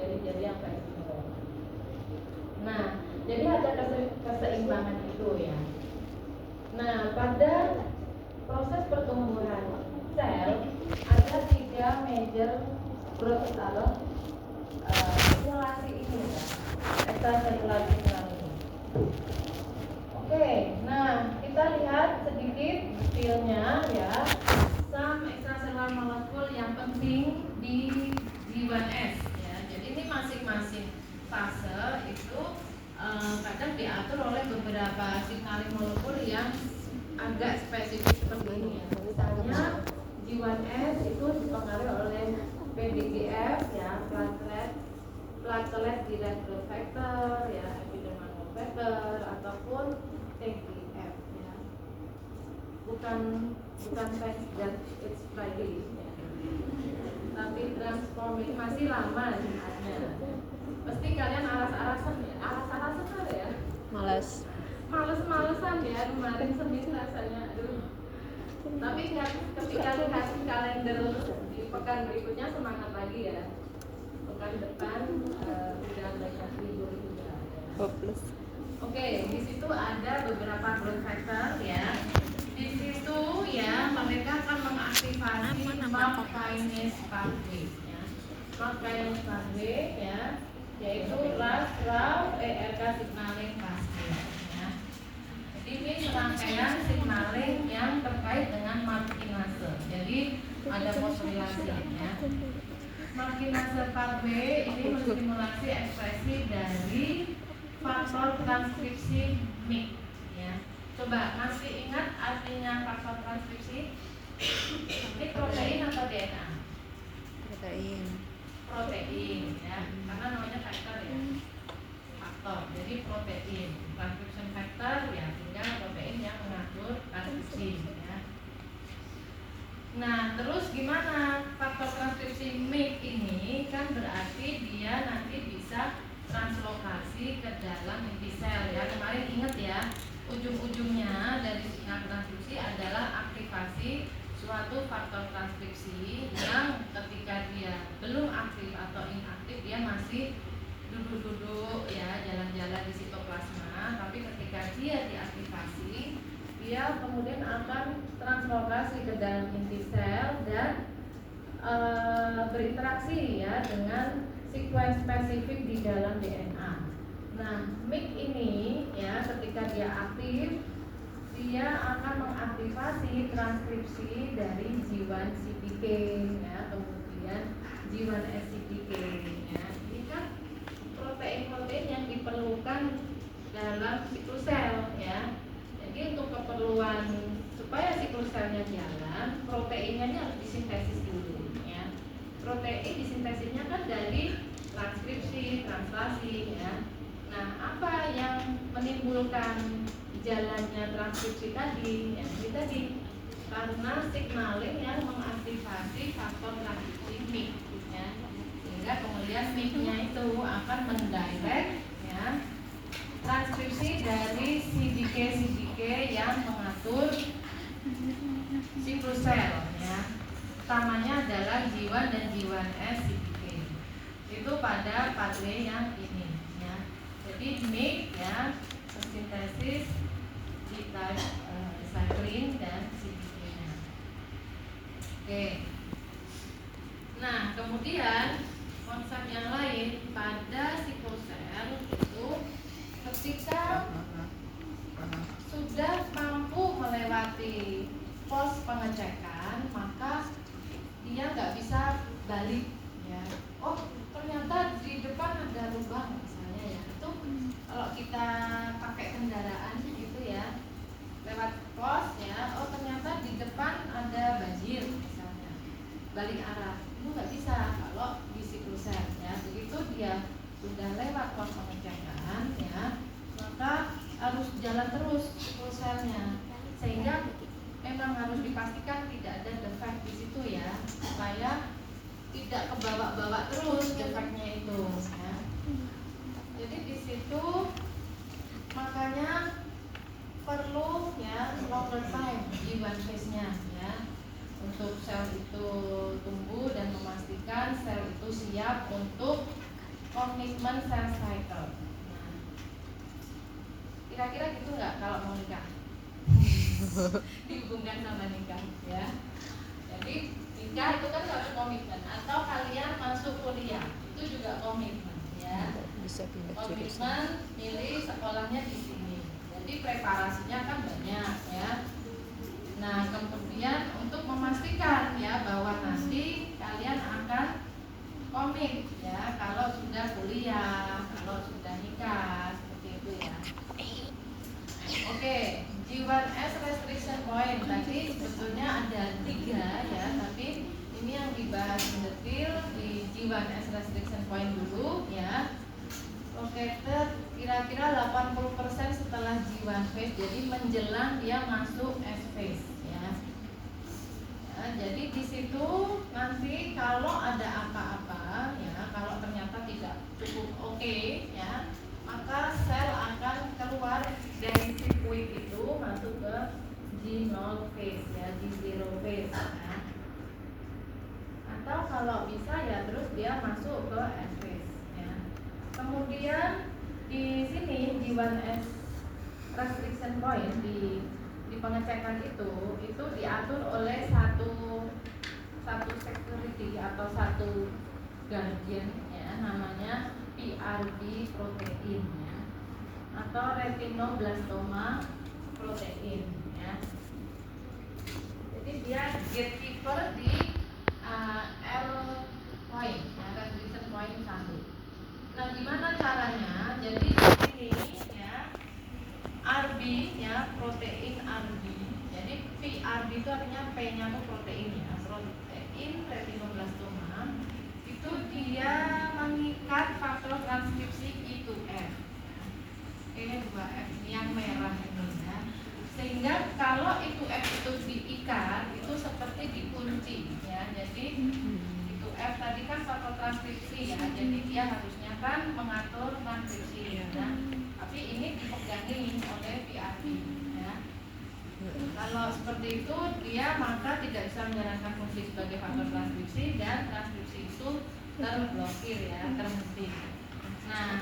[SPEAKER 2] jari-jari yang fleksibel. Nah, jadi ada keseimbangan itu ya. Nah, pada proses pertumbuhan sel ada 3 major growth atau stimulasi ini ya, ekstraselular signal ini. Oke, nah kita lihat sedikit detailnya ya. Some extracellular molekul yang penting di G1S ya. Jadi ini masing-masing fase itu kadang kan diatur oleh beberapa signaling molekul yang agak spesifik seperti ini ya. Misalnya G1S itu dipengaruhi oleh PDGF ya, platelet derived growth factor ya, epidermal growth factor ataupun TGF ya. Bukan thanks that it's Friday ya. Tapi transformasi lama sifatnya. Pasti kalian alas-alasan ya. Males-malesan ya, kemarin Senin rasanya aduh. Tapi ketika lihat kalender di pekan berikutnya semangat lagi ya. Pekan depan udah banyak libur juga. Oke, di situ ada beberapa growth factor ya. Di situ ya mereka akan mengaktifasi MAP kinase pathway ya. MAP kinase pathway ya, yaitu RAS ERK signaling pathway ya. Jadi ini serangkaian signaling yang terkait dengan MAP kinase. Jadi ada fosforilase ya. MAP kinase pathway ini menstimulasi ekspresi dari faktor transkripsi MYC ya. Coba masih ingat artinya faktor transkripsi? Ini protein atau DNA? Protein ya, karena namanya faktor ya. Faktor, jadi protein. Transcription factor ya, tinggal protein yang mengatur transkripsi ya. Nah, terus gimana faktor transkripsi MYC ini? Kan berarti dia nanti bisa translokasi ke dalam inti sel ya. Kemarin ingat ya, ujung-ujungnya dari sinyal transkripsi adalah aktivasi suatu faktor transkripsi yang ketika dia belum aktif atau inaktif dia masih duduk-duduk ya, jalan-jalan di sitoplasma, tapi ketika dia diaktifasi dia kemudian akan translokasi ke dalam inti sel dan berinteraksi ya dengan sekuens spesifik di dalam DNA. Nah, MYC ini ya ketika dia aktif dia akan mengaktifasi transkripsi dari G1-CPK ya, kemudian G1-SCPK ya. Ini kan protein-protein yang diperlukan dalam siklus sel ya. Jadi untuk keperluan supaya siklus selnya jalan, proteinnya ini harus disintesis dulu ya. Protein disintesisnya kan dari transkripsi, translasi ya. Nah, apa yang menimbulkan jalannya transkripsi tadi? Ya, ini tadi karena signaling yang mengaktifasi faktor transkripsi MYC ya. Sehingga kemudian MYC-nya itu akan mendirect ya transkripsi dari CDK yang mengatur siklus sel ya. Utamanya adalah G1 dan G1S CDK. Itu pada pathway yang ini ya. Jadi MYC ya sintesis di cyclin dan CDK-nya. Oke. Nah, kemudian konsep yang lain pada siklus sel itu ketika sudah mampu melewati pos pengecekan, maka dia nggak bisa balik ya. Oh, ternyata di depan ada lubang misalnya ya. Itu kalau kita pakai kendaraan gitu ya, lewat pos ya, oh ternyata di depan ada banjir misalnya, balik arah itu nggak bisa kalau di siklus sel ya. Begitu dia sudah lewat pos pengecekan ya, maka harus jalan terus siklus selnya, sehingga memang harus dipastikan tidak ada defek di situ ya, supaya tidak kebawa-bawa terus defeknya itu ya. Jadi di situ makanya perlu ya longer time G1 phase-nya ya, untuk sel itu tumbuh dan memastikan sel itu siap untuk komitmen cell cycle. Nah, kira-kira gitu nggak kalau mau nikah? Dihubungkan sama nikah ya. Jadi nikah itu kan harus komitmen, atau kalian masuk kuliah itu juga komitmen ya. Komitmen milih sekolahnya di sini. Jadi preparasinya kan banyak ya. Nah, kemudian untuk memastikan ya bahwa nanti kalian akan komit ya kalau sudah kuliah, kalau sudah nikah, seperti itu ya. dibahas detail di G1S restriction point dulu ya. Located kira-kira 80% setelah G1 phase, jadi menjelang dia masuk S phase ya. Jadi di situ nanti kalau ada apa-apa ya, kalau ternyata tidak cukup oke ya, maka sel akan keluar dari sirkuit itu masuk ke G0 phase ya, G0 phase ya. Atau kalau bisa ya terus dia masuk ke S phase ya. Kemudian di sini G1S restriction point di pengecekan itu diatur oleh satu security atau satu guardian ya, namanya PRB protein ya, atau retinoblastoma protein ya. Jadi dia gatekeeper di L point ya, restriction point 1. Nah, gimana caranya? Jadi di sini ya, RB ya, protein RB. Jadi PRB itu artinya P-nya itu protein ya, protein retinoblastoma. Itu dia mengikat faktor transkripsi I2F. Ini 2F yang merah ini ya. Sehingga kalau I2F itu diikat, itu seperti dikunci ya. Jadi I2F tadi kan faktor transkripsi ya. Jadi dia harusnya kan mengatur transkripsi ya. Tapi ini dipegangin oleh PRB ya. Kalau seperti itu dia maka tidak bisa menjalankan fungsi sebagai faktor transkripsi dan transkripsi itu terblokir ya, terhenti. Nah,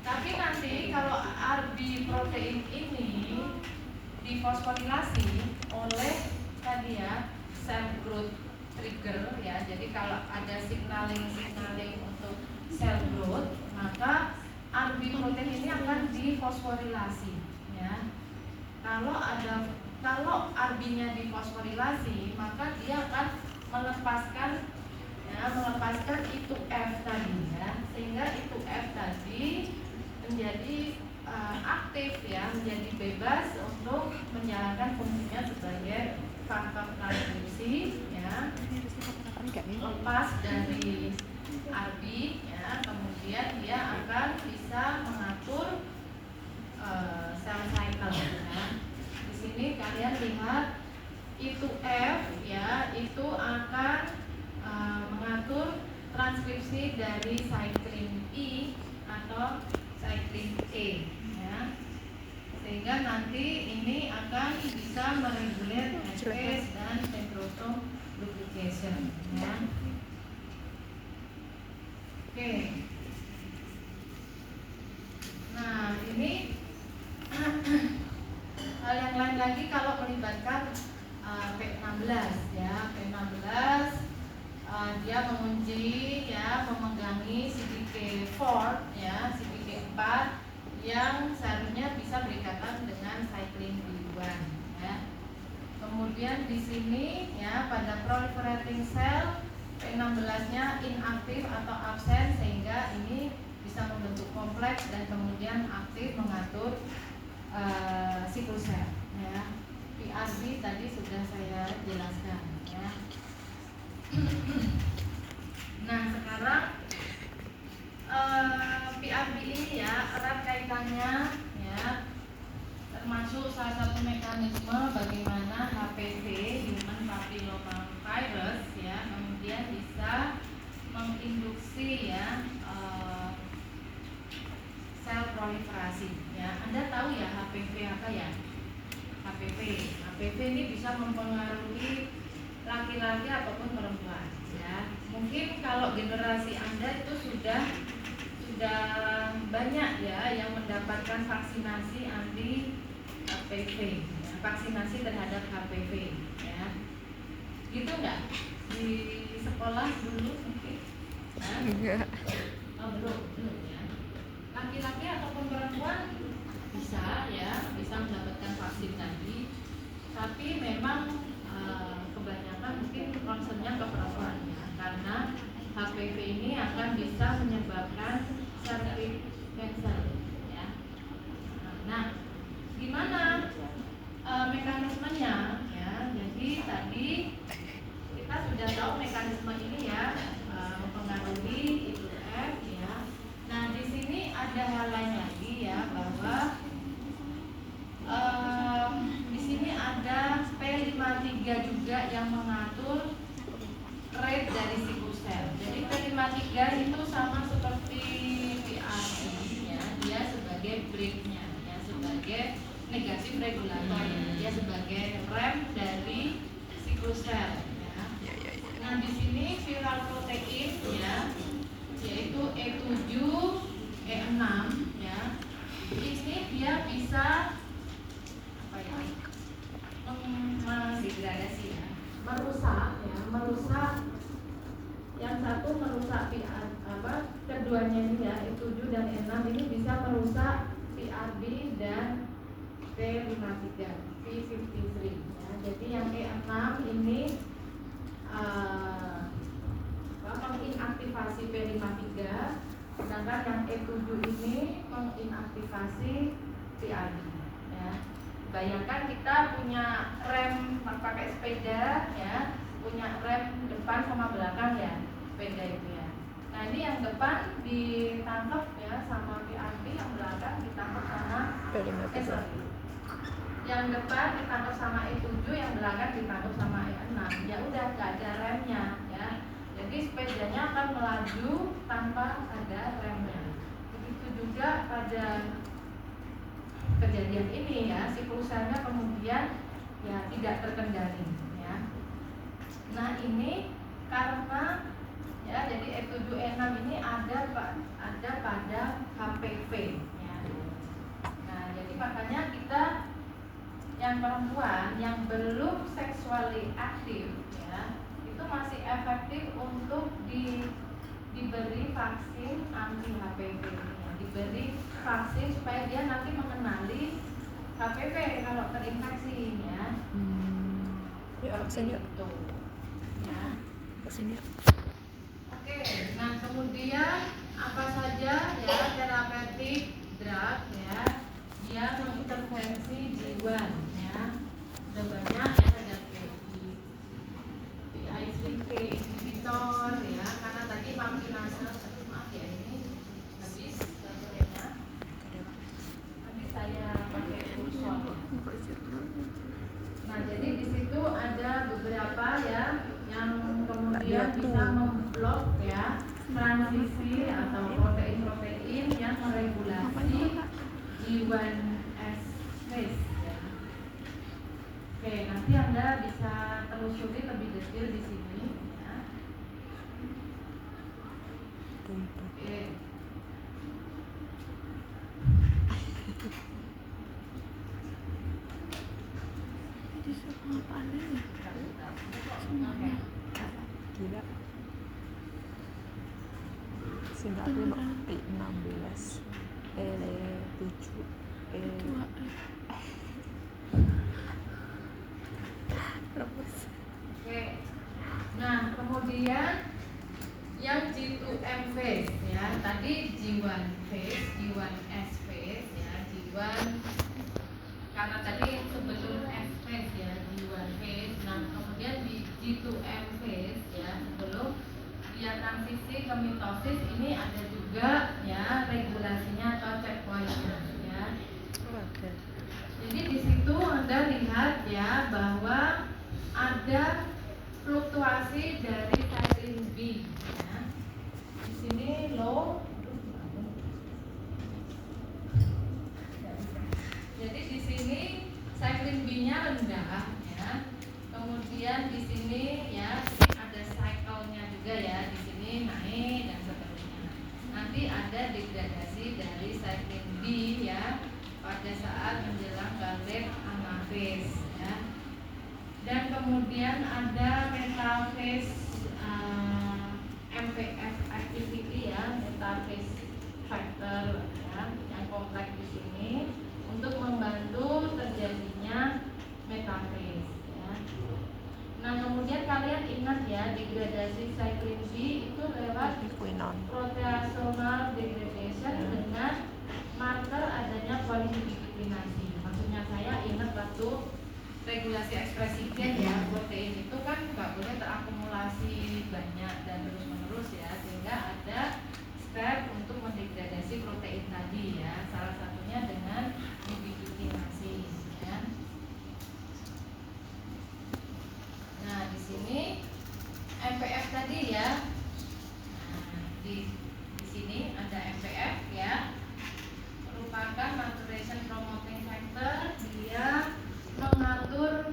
[SPEAKER 2] tapi nanti kalau RB protein ini difosforilasi oleh tadi ya cell growth trigger ya. Jadi kalau ada signaling untuk cell growth, maka RB protein ini akan difosforilasi ya. Kalau RB-nya difosforilasi, maka dia akan melepaskan I2F tadi ya, sehingga I2F tadi menjadi aktif ya, menjadi bebas untuk menjalankan fungsinya sebagai faktor transkripsi ya, lepas dari RB ya, kemudian dia akan bisa mengatur cell cycle ya. Di sini kalian lihat I2F ya, itu akan mengatur transkripsi dari cyclin E atau cyclin E ya. Sehingga nanti ini akan bisa meregulir phase dan centrosome duplication ya. Oke. Nah, ini hal yang lain lagi kalau melibatkan P16 ya. P16 dia mengunci ya, memegangi CDK4 ya, CDK4 yang seharusnya bisa berikatan dengan cyclin B1 ya. Kemudian di sini ya, pada proliferating cell P16-nya inaktif atau absen, sehingga ini bisa membentuk kompleks dan kemudian aktif mengatur siklus sel ya. PRB tadi sudah saya jelaskan ya. Nah, sekarang PRB ini ya erat kaitannya ya, termasuk salah satu mekanisme bagaimana HPV human papilloma virus ya kemudian bisa menginduksi ya sel proliferasi ya. Anda tahu ya HPV apa ya? HPV ini bisa mempengaruhi laki-laki ataupun perempuan ya. Mungkin kalau generasi Anda itu sudah banyak ya yang mendapatkan vaksinasi anti HPV ya, vaksinasi terhadap HPV ya. Gitu enggak? Di sekolah dulu mungkin?
[SPEAKER 1] Enggak.
[SPEAKER 2] Oh, belum ya. Laki-laki ataupun perempuan bisa ya, bisa mendapatkan vaksin tadi. Tapi memang kebanyakan mungkin concernnya ke perempuan ya, karena HPV ini akan bisa menyebabkan cervix cancer ya. Nah, gimana mekanismenya ya? Jadi tadi kita sudah tahu mekanisme ini ya, mempengaruhi itu F ya. Nah di sini ada hal lain lagi ya, bahwa di sini ada P53 juga yang mengatur rate dari siklus sel. Jadi P53 itu sama seperti PRP ya, dia sebagai break-nya ya, sebagai negatif regulator ya, dia sebagai rem dari siklus sel ya. Nah di sini viral protein ya, yaitu E7, E6 ya, ini dia bisa apa ya, mendegradasi ya, merusak yang satu merusak keduanya ini ya, E7 dan E6 ini bisa merusak PRB dan P53 ya. Jadi yang E6 ini menginaktivasi P53, sedangkan yang E7 ini menginaktivasi PRB ya. Bayangkan kita punya rem pakai sepeda ya, punya rem depan sama belakang ya, sepeda itu ya. Nah ini yang depan ditangkap ya sama PRB, yang belakang ditangkap sama yang depan ditangkap sama E7, yang belakang ditangkap sama E6. Ya udah gak ada remnya ya. Jadi sepedanya akan melaju tanpa ada remnya. Begitu juga pada kejadian ini ya, siklus selnya kemudian ya tidak terkendali ya. Nah ini karena ya, jadi E7 E6 ini ada pada HPV ya. Nah jadi makanya kita yang perempuan yang belum seksually aktif ya, itu masih efektif untuk diberi vaksin anti HPV ya. Diberi vaksin supaya dia nanti mengenali HPV kalau terinfeksi ya.
[SPEAKER 1] Yuk, vaksin yuk.
[SPEAKER 2] Gitu. Ya.
[SPEAKER 1] Vaksin yuk.
[SPEAKER 2] Oke, nah kemudian apa saja ya terapeutik drug ya, dia mengintervensi G1 ya. Ada banyak ya, ada PI3K inhibitor ya, karena tadi mampinase, maaf ya ini habis baterainya. Habis saya pakai kursor. Nah jadi di situ ada beberapa ya yang kemudian bisa memblok ya transisi atau protein-protein yang meregulasi G1S phase ya. Oke, nanti Anda bisa telusuri lebih detail di sini ya. Oke.
[SPEAKER 1] Gila. Singkat 16 7
[SPEAKER 2] Oke. Nah, kemudian yang G2M phase ya. Tadi G1 phase, G1S phase ya, G1 karena tadi sebelum S phase ya, G1 phase. Nah, kemudian di G2M phase ya, sebelum dia transisi ke mitosis ini ada juga ya regulasinya atau checkpointnya ya. Jadi di situ Anda lihat ya bahwa ada fluktuasi dari cyclin B ya. Di sini low. Jadi di sini cyclin B-nya rendah ya. Kemudian di sini ya ada cycle-nya juga ya, di sini naik dan seterusnya. Nanti ada degradasi dari cyclin B ya pada saat menjelang balik anaphase ya. Dan kemudian ada metaphase MPF activity ya, metaphase factor ya, yang kompleks di sini untuk membantu terjadinya metaphase ya. Nah kemudian kalian ingat ya, degradasi cyclin B itu lewat proteasomal degradation dengan marker adanya polihidrogenasi. Maksudnya saya ingat waktu regulasi ekspresi gen ya, protein itu kan nggak boleh terakumulasi banyak dan terus menerus ya, sehingga ada step untuk mendegradasi protein tadi ya, salah satunya dengan ubiquitinasi ya. Nah di sini MPF tadi ya, nah, di sini ada MPF ya, merupakan maturation promoting factor, dia mengatur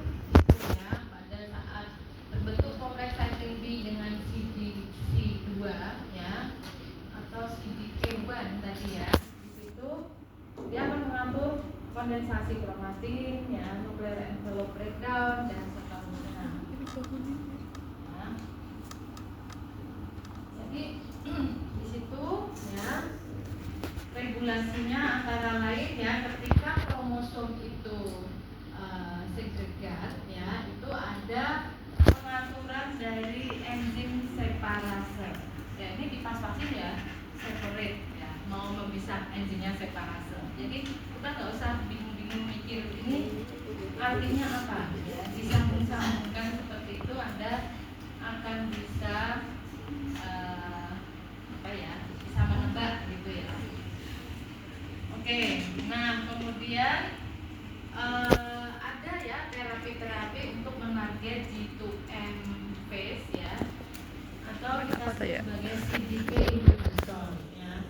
[SPEAKER 2] ya pada saat terbentuk kompleks cycling B dengan CDC2 ya atau CDK1 tadi ya. Di situ dia akan mengatur kondensasi kromatin ya, nuclear envelope breakdown dan seterusnya. Ya. Jadi di situ ya regulasinya antara lain ya, ketika kromosom itu segregat ya, itu ada pengaturan dari enzim separase. Ya ini dipas-pasin ya, separate ya, mau memisah enzimnya separase. Jadi kita nggak usah bingung-bingung mikir ini artinya apa ya, disambung-sambungkan seperti itu Anda akan bisa apa ya, bisa menebak gitu ya. Oke, nah kemudian ada ya terapi-terapi untuk menarget G2M phase ya, atau kita sebut sebagai CDK inhibitor ya.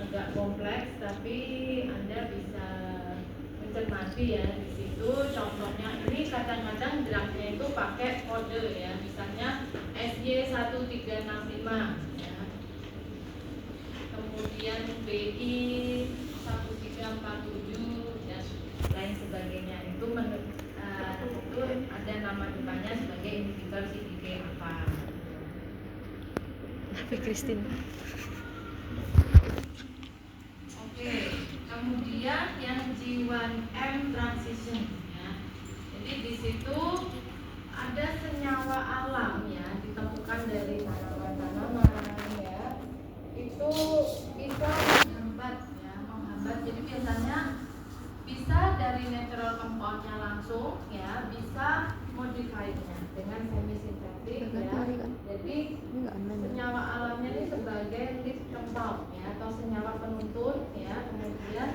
[SPEAKER 2] Agak kompleks tapi Anda bisa mencermati ya di situ. Contohnya ini kadang-kadang drugnya itu pakai kode ya, misalnya SY1365 ya. Kemudian BI 1347 dan lain sebagainya, itu ada nama depannya sebagai inhibitor CDK apa.
[SPEAKER 1] Nabi Christine.
[SPEAKER 2] Oke, kemudian yang G1M transition ya. Jadi di situ ada senyawa alam ya, ditemukan dari tanaman-tanaman ya. Itu bisa menghambat. Jadi biasanya bisa dari natural compound-nya langsung ya, bisa modified-nya dengan semi-sintetik ya. Jadi senyawa alamnya ini sebagai lead compound ya, atau senyawa penuntun ya. Kemudian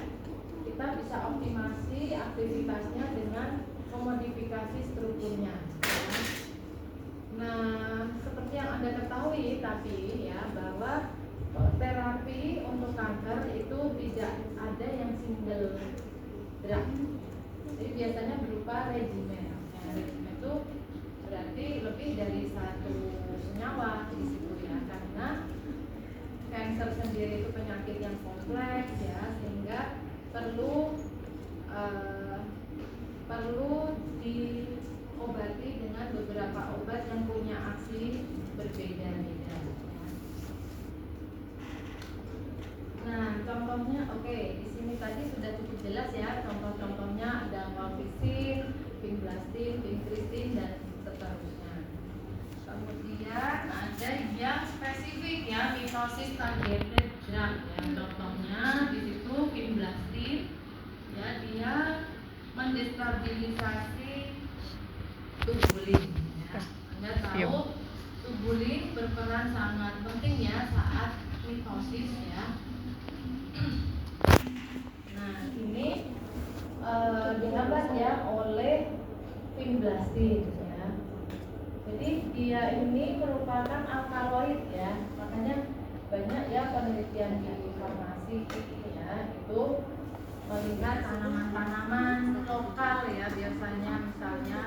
[SPEAKER 2] kita bisa optimasi aktivitasnya dengan memodifikasi strukturnya ya. Nah, seperti yang Anda ketahui tapi ya, bahwa terapi untuk kanker itu tidak ada yang single drug. Jadi biasanya berupa regimen. Ya, regimen itu berarti lebih dari satu senyawa di situ ya, karena kanker sendiri itu penyakit yang kompleks ya, sehingga perlu diobati dengan beberapa obat yang punya aksi berbeda-beda. Nah, contohnya oke, di sini tadi sudah cukup jelas ya, contoh-contohnya ada colchicine, vinblastine, vincristin dan seterusnya. Kemudian ada yang spesifik ya, mitosis targeted drug ya. Contohnya di situ vinblastine ya, dia mendestabilisasi tubulin ya. Anda tahu tubulin berperan sangat penting ya saat mitosis ya. Nah ini dihambat ya oleh vinblastine ya. Jadi dia ini merupakan alkaloid ya, makanya banyak ya penelitian di farmasi ya, itu melihat tanaman-tanaman lokal ya, biasanya misalnya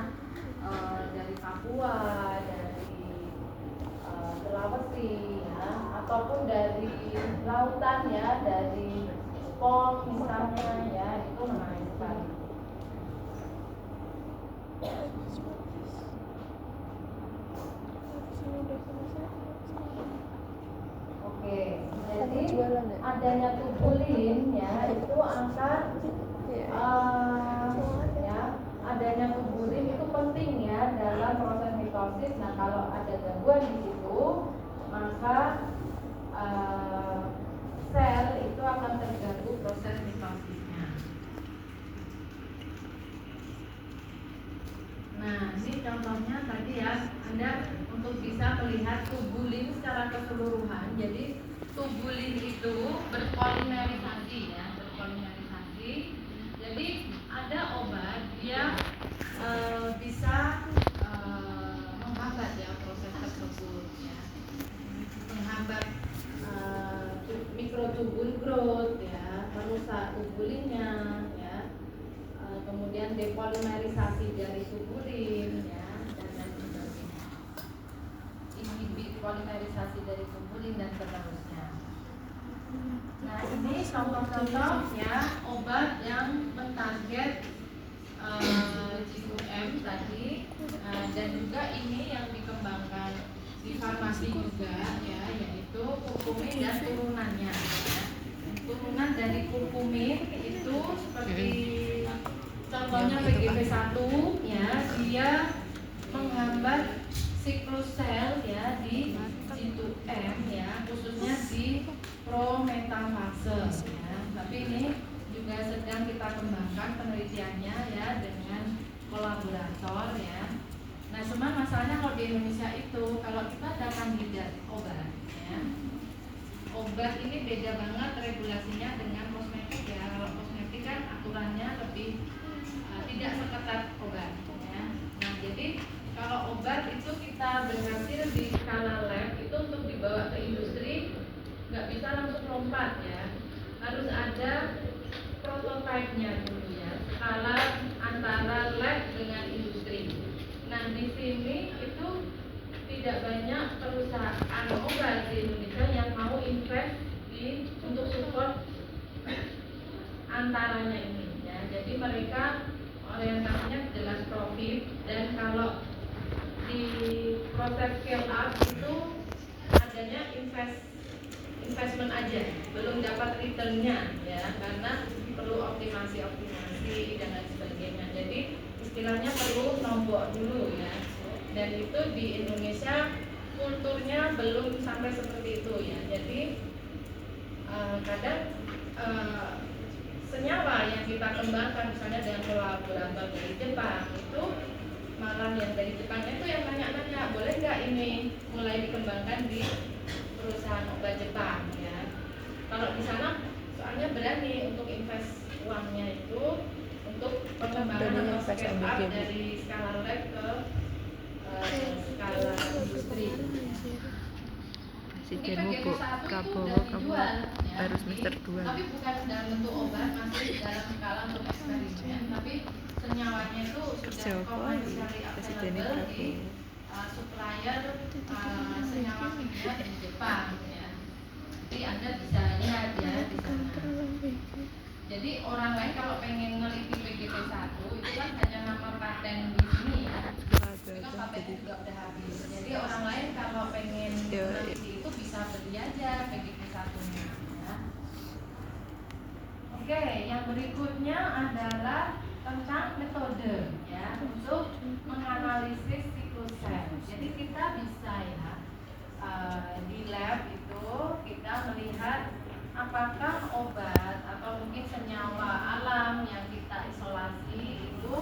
[SPEAKER 2] dari Papua, dari Sulawesi ya, ataupun dari lautan ya, dari Spong misalnya ya, itu menarik sekali. Oke, jadi adanya tubulin ya, itu akan ya, adanya tubulin itu penting ya dalam proses mitosis. Nah, kalau ada gangguan di situ, maka sel itu akan terganggu proses mitosisnya. contohnya tadi ya, Anda untuk bisa melihat tubulin secara keseluruhan. Jadi tubulin itu berpolimerisasi ya, berpolimerisasi. Jadi ada obat yang bisa menghambat ya proses tersebut ya, menghambat mikrotubul growth ya, merusak tubulinnya ya, kemudian depolimerisasi dari tubulin ya, dan lain sebagainya, inhibit polimerisasi dari tubulin dan seterusnya. Nah ini contoh-contoh ya obat yang mentarget G2M tadi, dan juga ini yang dikembangkan di farmasi juga ya, yaitu kurkumin dan turunannya ya. Turunan dari kurkumin itu seperti contohnya PGP1 ya, dia menghambat siklus sel ya di G2M ya, khususnya di prometalfase ya. Tapi ini juga sedang kita kembangkan penelitiannya ya dengan kolaborator ya. Nah, cuman masalahnya kalau di Indonesia itu kalau kita ada kandidat obat ya, obat ini beda banget regulasinya dengan kosmetik ya. Kalau kosmetik kan aturannya lebih tidak seketat obat ya. Nah, jadi kalau obat itu kita berhasil di skala lab itu untuk dibawa ke industri nggak bisa langsung lompat ya, harus ada prototipenya dulu ya, skala antara lab dengan industri. Nah di sini itu tidak banyak perusahaan obat di Indonesia yang mau invest untuk support antaranya ini ya. Jadi mereka orientasinya jelas profit, dan kalau di proses scale up itu adanya investment aja, belum dapat returnnya ya, karena perlu optimasi dan lain sebagainya. Jadi istilahnya perlu nombok dulu ya, dan itu di Indonesia kulturnya belum sampai seperti itu ya. Jadi kadang senyawa yang kita kembangkan misalnya dengan kolaborator dari Jepang itu malah yang dari Jepang itu yang nanya-nanya, boleh nggak ini mulai dikembangkan di perusahaan obat Jepang ya. Kalau di sana soalnya berani untuk invest uangnya itu untuk pengembangan atau scale up dari skala lab ke skala industri.
[SPEAKER 1] Presidenmu Bu Prabowo, kamu baru semester 2.
[SPEAKER 2] Tapi bukan dalam bentuk obat, masih dalam skala untuk eksperimen, tapi senyawanya itu sudah commercially available di supplier senyawa kimia di Jepang ya. Jadi Anda bisa lihat ya di sana. Jadi orang lain kalau pengen neliti PGP1 itu kan hanya nama paten di sini ya. Itu kan patennya juga udah habis. Jadi orang lain kalau pengen neliti itu bisa beli aja PGP1-nya ya. Oke, yang berikutnya adalah tentang metode ya untuk menganalisis siklus sel. Jadi kita bisa ya di lab itu kita melihat apakah obat atau mungkin senyawa alam yang kita isolasi itu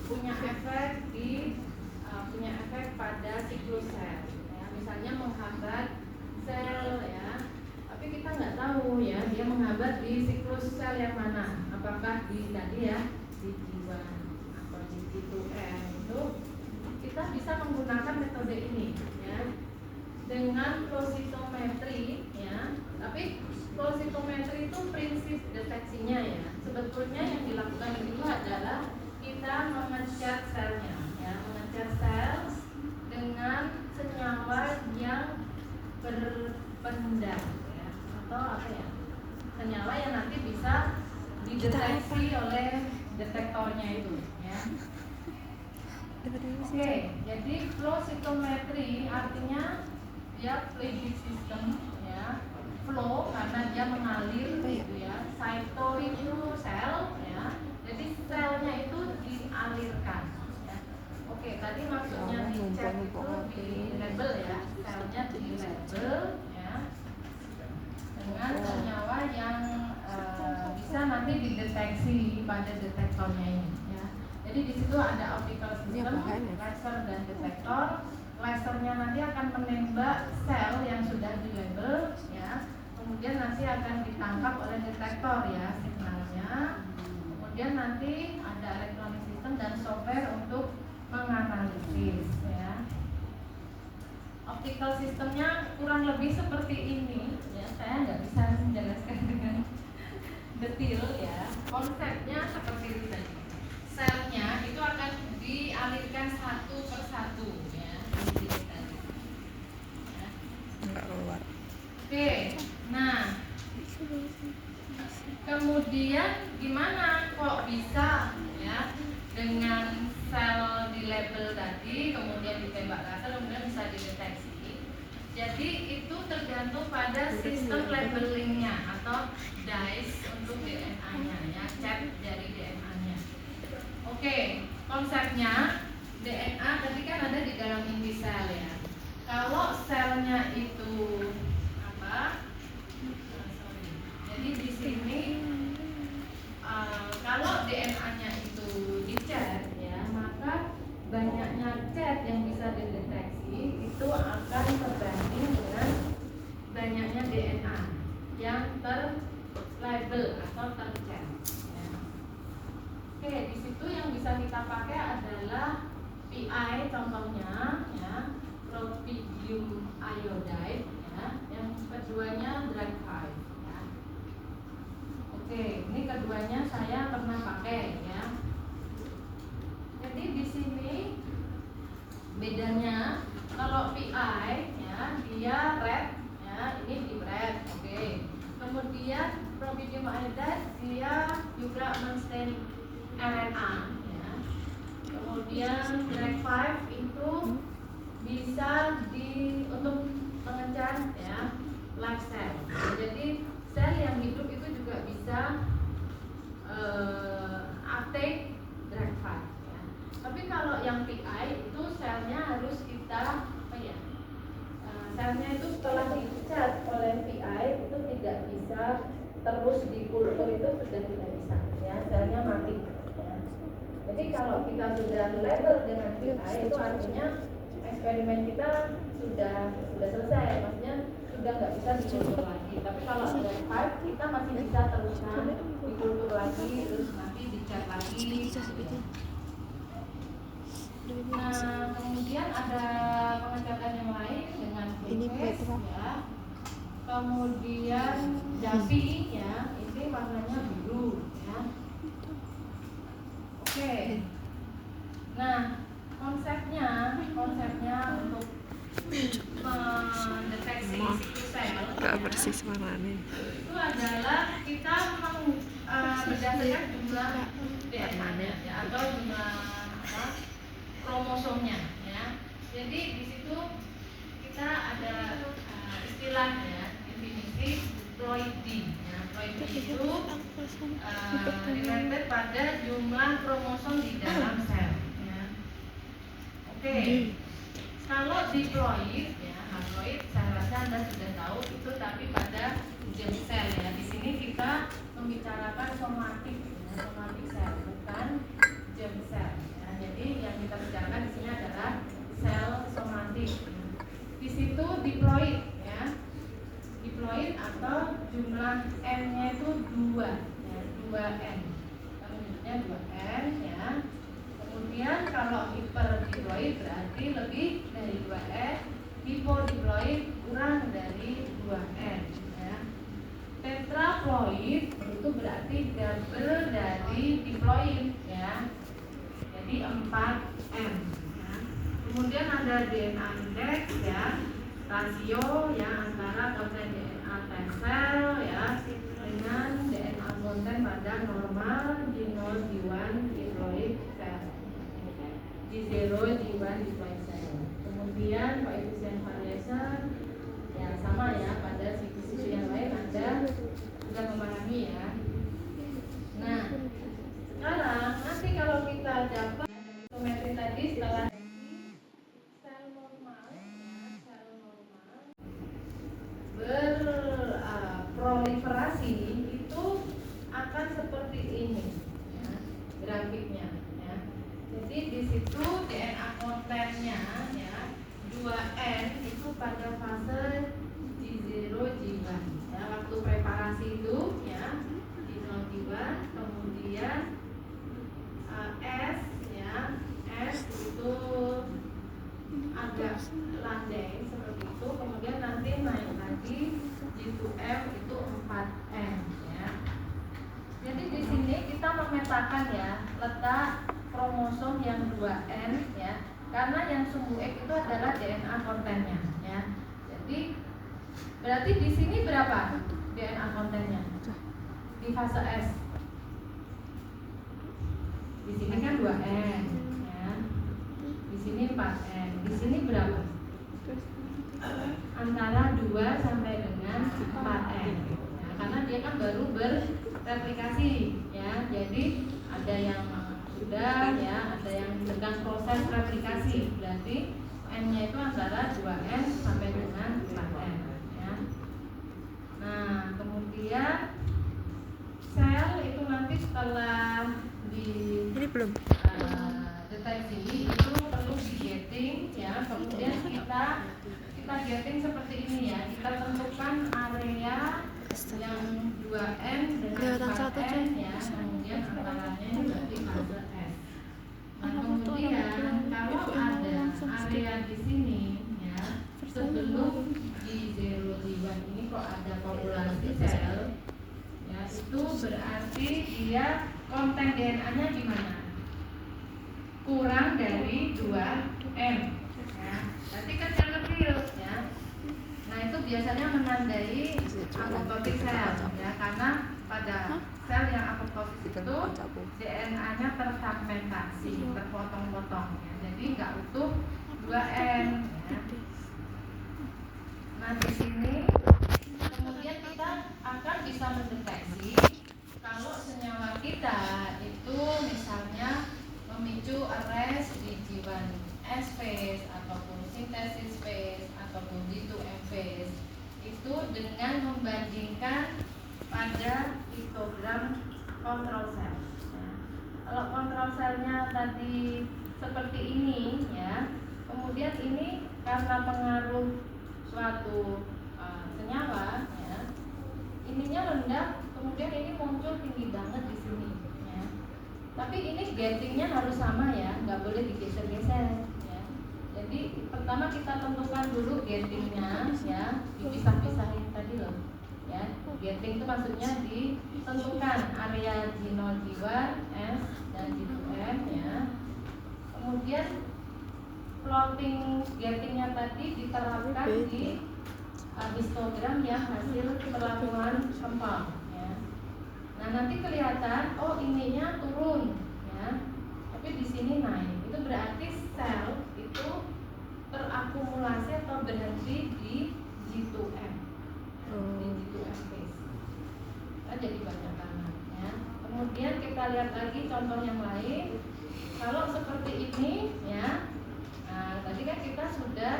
[SPEAKER 2] punya efek pada siklus sel ya, misalnya menghambat sel ya, tapi kita nggak tahu ya dia menghambat di siklus sel yang mana, apakah di tadi ya di G1 atau di G2M. Itu kita bisa menggunakan metode ini ya dengan flow cytometry ya. Tapi flow cytometry itu prinsip deteksinya ya, sebetulnya yang dilakukan itu adalah kita mengecat selnya ya, mengecat sel dengan senyawa yang berpendam ya, atau apa ya, senyawa yang nanti bisa dideteksi oleh detektornya itu ya. Oke, jadi flow cytometry artinya dia fluid system ya, flow karena dia mengalir gitu ya, cyto itu sel ya, jadi selnya itu dialirkan ya. Oke, tadi maksudnya dicek itu di label ya, selnya di label ya dengan senyawa yang bisa nanti dideteksi pada detektornya ini ya. Jadi di situ ada optical system, laser dan detektor. Lasernya nanti akan menembak sel yang sudah dilabel, ya. Kemudian nanti akan ditangkap oleh detektor, ya, signalnya. Kemudian nanti ada electronic system dan software untuk menganalisis, ya. Optical systemnya kurang lebih seperti ini, ya. Saya nggak bisa menjelaskan dengan detail, ya. Konsepnya seperti itu tadi. Selnya itu akan dialirkan satu persatu, ya, di sini tadi. Ya.
[SPEAKER 1] Enggak keluar.
[SPEAKER 2] Oke, nah kemudian gimana kok bisa, ya, dengan sel di label tadi kemudian ditembak laser kemudian bisa dideteksi. Jadi itu tergantung pada sistem labelingnya atau dice untuk DNA-nya, ya, cap dari DNA-nya. Oke, konsepnya DNA tadi kan ada di dalam inti sel, ya. Kalau selnya itu apa? Jadi di sini kalau DNA-nya itu dicat, ya, maka banyaknya cat yang bisa dideteksi itu akan berbanding dengan banyaknya DNA yang terlabel atau tercat. Ya. Oke, di situ yang bisa kita pakai adalah PI contohnya, ya, propidium iodide, ya. Yang keduanya drug 5. Oke, ini keduanya saya pernah pakai, ya. Jadi di sini bedanya kalau PI, ya, dia red, ya, ini di red. Oke. Kemudian propidium iodide dia juga men-stain RNA, ya. Kemudian drag 5 itu bisa untuk mengejar, ya, live cell. Jadi sel yang hidup itu juga bisa uptake drag 5, ya. Tapi kalau yang PI itu selnya harus kita selnya itu setelah dicat oleh PI itu tidak bisa terus dikultur, itu sudah tidak bisa, ya, selnya mati, ya. Jadi kalau kita sudah label dengan PI itu artinya eksperimen kita sudah selesai, maksudnya sudah nggak bisa dikultur lagi. Tapi kalau drag 5 kita masih bisa teruskan dikultur lagi, terus nanti dicat lagi. Nah, kemudian ada pengecatan yang lain dengan Blueface, ya. Kemudian Javi, ya, ini warnanya biru, ya. Oke. Nah, konsepnya untuk mendeteksi siklus sel,
[SPEAKER 1] Enggak bersih semangatnya.
[SPEAKER 2] itu adalah kita berdasarkan jumlah DNA-nya, ya, atau jumlah kromosomnya, ya. Jadi di situ kita ada istilahnya definisi ploidy, ya. Ploidy itu related pada jumlah kromosom di dalam sel, ya. Oke. Kalau diploid, ya, haploid, saya rasa Anda sudah tahu itu, tapi pada germ sel, ya. Di sini kita membicarakan somatik, ya, somatik sel, bukan germ sel. Jadi yang kita bicarakan di sini adalah sel somatik. Di situ diploid, ya, diploid atau jumlah n-nya itu 2, ya, 2n. Kemudian 2n, ya. Kemudian kalau hiperdiploid berarti lebih dari 2n, hipodiploid kurang dari 2n, ya. Tetraploid itu berarti double dari diploid, ya. Jadi 4M, ya. Kemudian ada DNA index, ya, rasio, ya, antara konten DNA T-sel, ya, dengan DNA konten pada normal G0 G1 diploid sel, G0 G1 diploid sel. Kemudian koefisien variation, ya, sama, ya, pada situ-situ yang lain Anda sudah memahami, ya. Nah, sekarang nanti kalau kita dapat geometri tadi setelah sel normal, ya, sel normal berproliferasi itu akan seperti ini, ya, grafiknya, ya. situ DNA kontennya ya 2N itu pada fase G0 G1 ya, waktu preparasi itu ya G0 G1, kemudian S ya, S itu agak landai seperti itu, kemudian nanti naik lagi G2M itu 4N ya. Jadi di sini kita memetakan ya letak kromosom yang 2N ya, karena yang sumbu X itu adalah DNA kontennya ya. Jadi berarti di sini berapa DNA kontennya di fase S? Di sini kan 2N ya. Di sini 4N. Di sini berapa? Antara 2 sampai dengan 4N. Ya, karena dia kan baru berreplikasi ya. Jadi ada yang sudah ya, ada yang sedang proses replikasi. Berarti N-nya itu antara 2N sampai dengan 4N ya. Nah, kemudian sel itu nanti setelah di
[SPEAKER 1] Ini belum.
[SPEAKER 2] deteksi itu perlu di gating ya, kemudian kita gating seperti ini ya, kita tentukan area yang 2N dengan
[SPEAKER 1] Kelihatan satu,
[SPEAKER 2] 4N
[SPEAKER 1] Cun.
[SPEAKER 2] ya, kemudian antaranya ini berarti fase S. Nah, kemudian kalau ada area di sini ya, sebelum di 0 G1 ini kok ada populasi sel ya, itu berarti dia konten DNA-nya di mana? Kurang dari 2M ya. Berarti kecil-kecil ya. Nah, itu biasanya menandai apoptosis sel ya, karena pada sel yang apoptosis itu DNA-nya terfragmentasi, terpotong-potong ya. Jadi nggak utuh 2N ya. Nah, di sini kemudian kita akan bisa mendeteksi kalau senyawa kita itu misalnya memicu arrest di G1 S phase ataupun sintesis phase ataupun G2M phase itu dengan membandingkan pada histogram kontrol sel. Nah, kalau kontrol selnya tadi seperti ini ya, kemudian ini karena pengaruh suatu senyawa ya, ininya rendah, kemudian ini muncul tinggi banget di sini ya. Tapi ini gatingnya harus sama ya, nggak boleh digeser-geser ya. Jadi pertama kita tentukan dulu gatingnya ya, dipisah-pisahin tadi loh ya. Gating itu maksudnya ditentukan area G0 G1 S dan G2M ya. Kemudian plotting gatingnya tadi diterapkan di histogram yang hasil perlakuan Kempel ya. Nah, nanti kelihatan oh ininya turun ya, tapi di sini naik. Itu berarti sel itu terakumulasi atau berhenti di G2M ya, di G2M phase. Nah, jadi banyak banget ya. Kemudian kita lihat lagi contoh yang lain. Kalau seperti ini ya, nah tadi kan kita sudah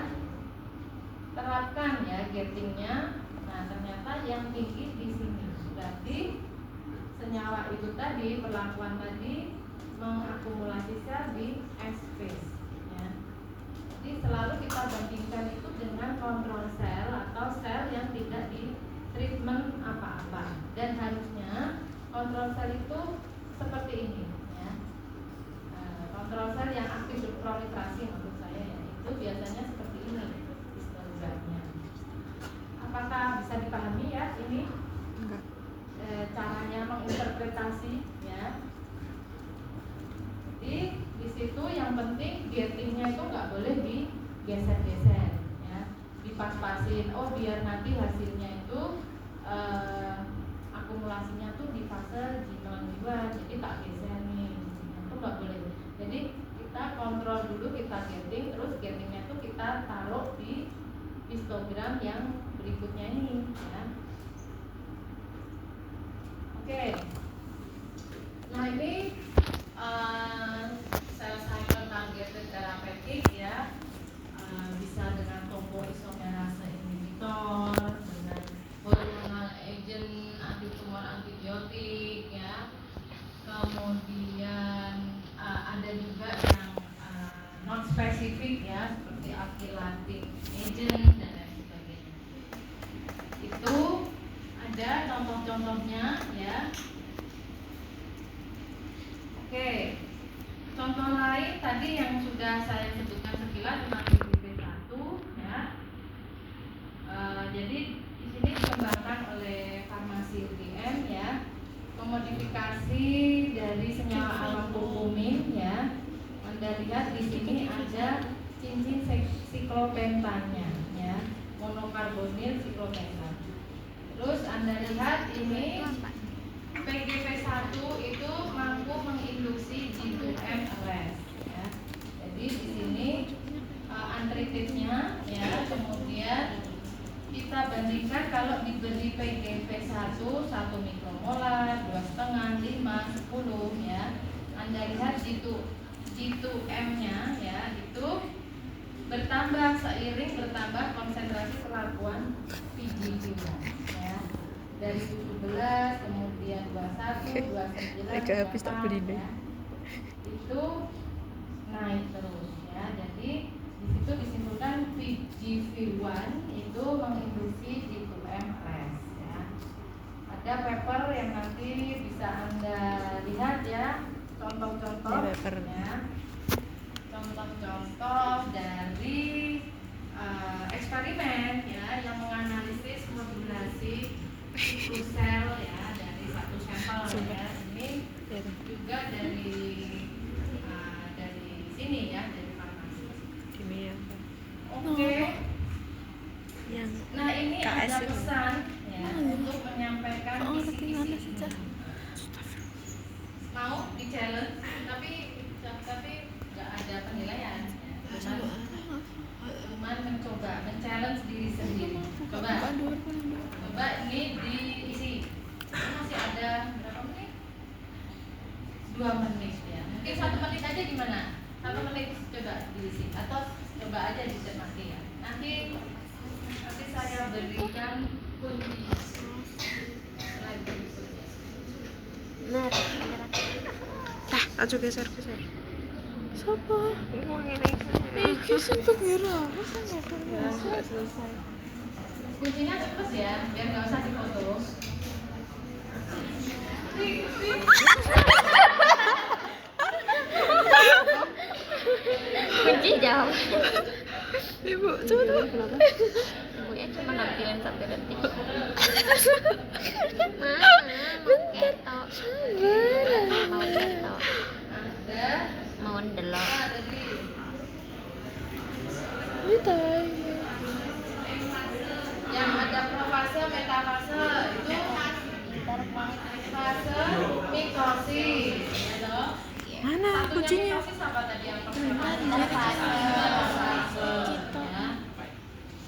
[SPEAKER 2] terapkan ya gatingnya. Nah, ternyata yang tinggi di sini. Berarti senyawa itu tadi, perlakuan tadi mengakumulasi sel di S phase ya. Jadi selalu kita bandingkan itu dengan kontrol sel atau sel yang tidak di treatment apa-apa. Dan harusnya kontrol sel itu seperti ini ya. Kontrol sel yang aktif berproliferasi menurut saya ya, itu biasanya seperti ini histogramnya. Apakah bisa dipahami ya ini?
[SPEAKER 1] Enggak.
[SPEAKER 2] Caranya menginterpretasi ya. Jadi di situ yang penting gatingnya itu nggak boleh digeser-geser ya, dipas-pasin. Oh, biar nanti hasilnya itu akumulasinya tuh di fase G0 jadi tak geser nih, itu nggak boleh. Jadi kita kontrol dulu, kita gating, terus gatingnya tuh kita taruh di histogram yang berikutnya ini ya. Oke. Nah, ini sel cycle targeted therapeutic ya, bisa dengan topoisomerase inhibitor, dengan hormonal agent, antitumor, antibiotik ya. Kemudian ada juga yang non spesifik ya, seperti alkylating agent dan lain sebagainya. Itu ada contoh-contohnya ya. Oke, contoh lain tadi yang sudah saya sebutkan sekilas tentang IPv1 ya. Jadi di sini dikembangkan oleh farmasi UGM ya, memodifikasi dari senyawa alam kurkumin ya. Anda lihat di sini ada cincin siklopentannya ya, monokarbonil siklopentan. Terus Anda lihat ini PGP1 itu mampu menginduksi G2M arrest ya. Jadi di sini antritidnya ya, kemudian kita bandingkan kalau diberi PGP1 1 mikromolar, 2,5, 5, 10 ya. Anda lihat G2M-nya ya, itu bertambah seiring bertambah konsentrasi perlakuan PGP1 ya. Dari 17 kemudian 21, 29
[SPEAKER 1] habis tak beli deh.
[SPEAKER 2] ya. Itu naik terus ya. Jadi di situ disimpulkan PGP1 itu menginduksi G2M arrest ya. Ada paper yang nanti bisa Anda lihat ya, contoh-contoh ya. Contoh-contoh dari eksperimen ya yang menganalisis modulasi sel ya dari satu sampel ya. Ini juga dari sini ya, dari farmasi.
[SPEAKER 1] Kimia.
[SPEAKER 2] Oke. Nah ini
[SPEAKER 1] KS
[SPEAKER 2] ada
[SPEAKER 1] itu.
[SPEAKER 2] pesan ya untuk menyampaikan kisi-kisi. Mau di challenge tapi nggak ada penilaian ya. Cuman mencoba, men-challenge diri sendiri. Coba ini diisi. Ini masih ada berapa menit? 2 menit ya. Mungkin 1 menit aja gimana? 1 menit coba diisi atau coba aja dicermati ya. Nanti saya berikan kunci lagi.
[SPEAKER 1] Aja geser.
[SPEAKER 4] Siapa? Iki sentuh merah. Masa nggak selesai?
[SPEAKER 2] Kuncinya cepet ya, biar nggak usah difoto.
[SPEAKER 4] Kunci jauh.
[SPEAKER 1] Ibu, coba.
[SPEAKER 4] Ibunya cuma ngambilin sampai detik.
[SPEAKER 1] Bentar. Sabar.
[SPEAKER 4] Mau keto.
[SPEAKER 2] Ada.
[SPEAKER 4] Mau ndelok.
[SPEAKER 2] Ada di. Yang ada profase, metafase itu fase mitosis. Ya,
[SPEAKER 1] Mana kuncinya?
[SPEAKER 2] Mitosis apa tadi yang pertama? Fase. Ya.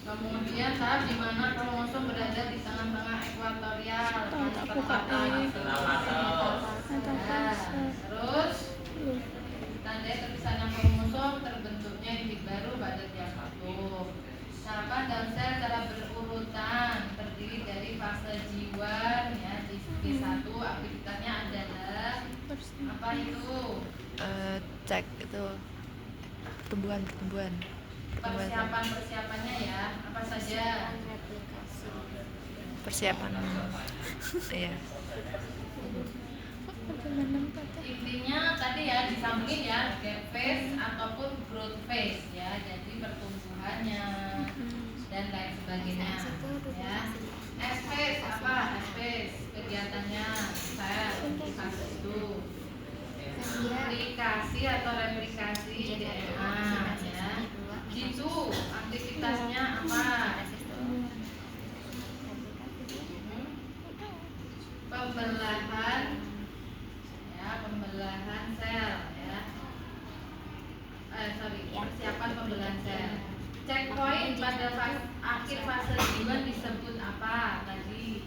[SPEAKER 2] Kemudian tahap di mana kromosom berada di tengah-tengah ekuatorial. Terus tanda terpisahnya kromosom, terbentuknya intik baru pada tiap waktu. Tahapan dalam sel secara berurutan terdiri dari fase G1 ya, di G1 aktivitasnya adalah apa itu?
[SPEAKER 1] Cek itu pertumbuhan.
[SPEAKER 2] Persiapannya ya, apa saja?
[SPEAKER 1] Persiapan. Iya.
[SPEAKER 2] Intinya tadi ya disambungin ya, gap phase ataupun growth phase ya, jadi pertumbuhannya dan lain sebagainya ya. S phase apa? S phase kegiatannya sel di fase itu. Replikasi atau replikasi DNA ya. Gitu aktivitasnya apa? Pembelahan ya, pembelahan sel ya. Persiapan pembelahan sel. Checkpoint pada akhir fase G1 disebut apa tadi?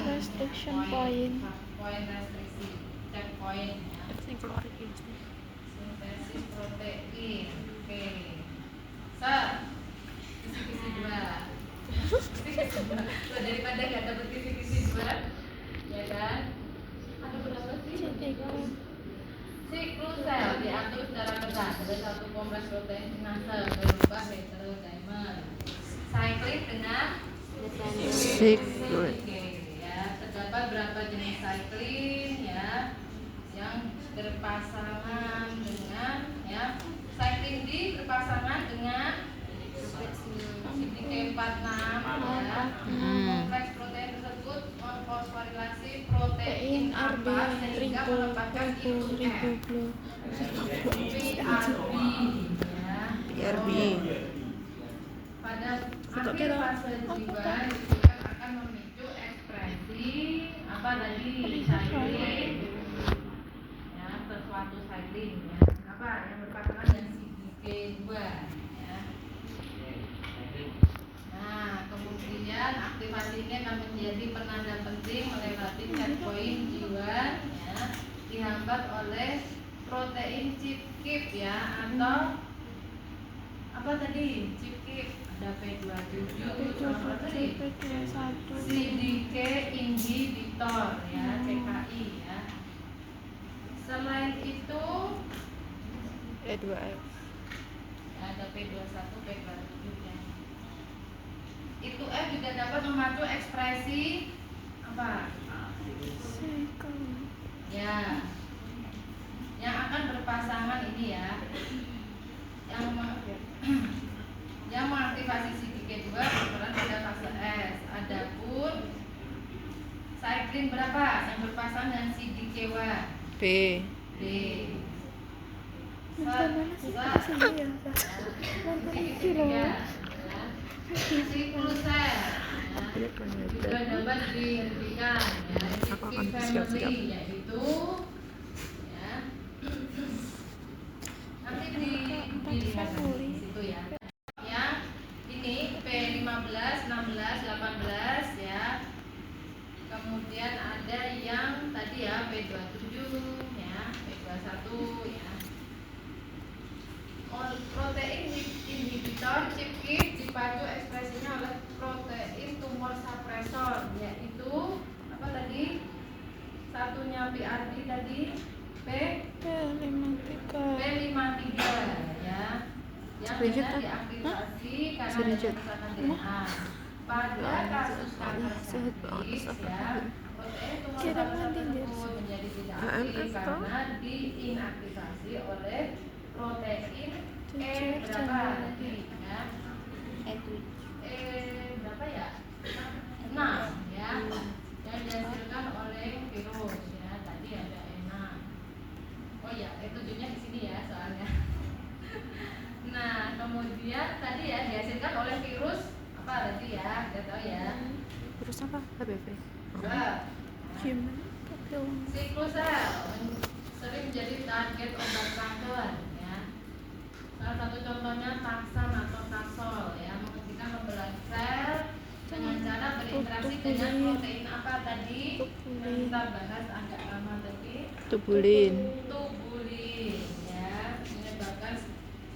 [SPEAKER 4] Restriction point.
[SPEAKER 2] Point restriksi. Checkpoint ya. Sintesis protein. Oke. Kisi-kisi 2. Daripada nggak dapet kisi-kisi 2 ya kan? Ada berapa sih? Siklus sel diatur secara ketat. Ada satu kompleks protein sinase berupa heterodimer. Cycling dengan
[SPEAKER 1] Siklus.
[SPEAKER 2] ya. Terdapat berapa jenis cycling ya yang berpasangan dengan ya. Cycling D berpasangan dengan CDK46 ya. Kompleks protein tersebut memfosforilasi protein
[SPEAKER 4] RB
[SPEAKER 2] apa sehingga melepaskan
[SPEAKER 4] ribu
[SPEAKER 2] PRB ya.
[SPEAKER 1] PRB.
[SPEAKER 2] Pada
[SPEAKER 4] Foto
[SPEAKER 2] akhir
[SPEAKER 4] kita.
[SPEAKER 2] fase
[SPEAKER 4] Oh,
[SPEAKER 2] jiwa
[SPEAKER 4] foto.
[SPEAKER 2] disebutkan akan memicu ekspresi apa tadi cycling ya sesuatu cycling ya apa yang berpasangan dengan CDK2 ya. Nah kemudian aktivasi ini akan menjadi penanda penting melewati checkpoint jiwa ya dihambat oleh protein CIPKIP ya atau apa tadi CIPKIP ada P27 sama tadi CDK inhibitor ya CKI ya. Selain itu
[SPEAKER 1] E2F.
[SPEAKER 2] ya, ada P21 P27 ya. Itu F juga dapat memacu ekspresi apa? Ya. Yang akan berpasangan ini ya. Yang mengaktifasi CDK2 berperan pada fase S. Adapun cyclin berapa yang berpasangan dengan CDK1?
[SPEAKER 1] B.
[SPEAKER 2] D. Siklus sel juga dapat dihentikan ya.
[SPEAKER 1] Aku akan
[SPEAKER 2] Siklus
[SPEAKER 1] siap-siap.
[SPEAKER 2] family yaitu ya. Nanti dilihat di situ ya. Yang ini P15, 16, 18 ya. Kemudian ada yang tadi ya P27 ya, P21 ya. Protein inhibitor CIPKIP dipacu ekspresinya oleh protein tumor suppressor yaitu apa tadi? Satunya PRD tadi P53 ya. Yang
[SPEAKER 1] Screenshot,
[SPEAKER 2] dengan
[SPEAKER 1] ah.
[SPEAKER 2] diaktifasi karena
[SPEAKER 1] Screenshot.
[SPEAKER 2] ada kerusakan DNA. Pada kasus kanker
[SPEAKER 1] Sehat banget,
[SPEAKER 2] cervix ya, protein tumor
[SPEAKER 4] Kira
[SPEAKER 2] suppressor
[SPEAKER 4] mandi,
[SPEAKER 2] tersebut menjadi tidak aktif karena diinaktivasi oleh protein E berapa tadi ya? Berapa ya? 6 ya. Yang dihasilkan oleh virus ya. Tadi ada E6. Oh ya, E7-nya di sini ya soalnya. Nah, kemudian tadi ya dihasilkan oleh virus apa tadi ya? Kita tahu ya.
[SPEAKER 1] Terus apa? HPV.
[SPEAKER 4] Human papilloma.
[SPEAKER 2] Siklus sel sering menjadi target obat kanker ya. Salah satu contohnya taksan atau taksol ya, menghentikan pembelahan sel dengan cara berinteraksi dengan protein apa tadi? Yang kita bahas agak lama tadi.
[SPEAKER 1] Tubulin.
[SPEAKER 2] Tubulin ya, menyebabkan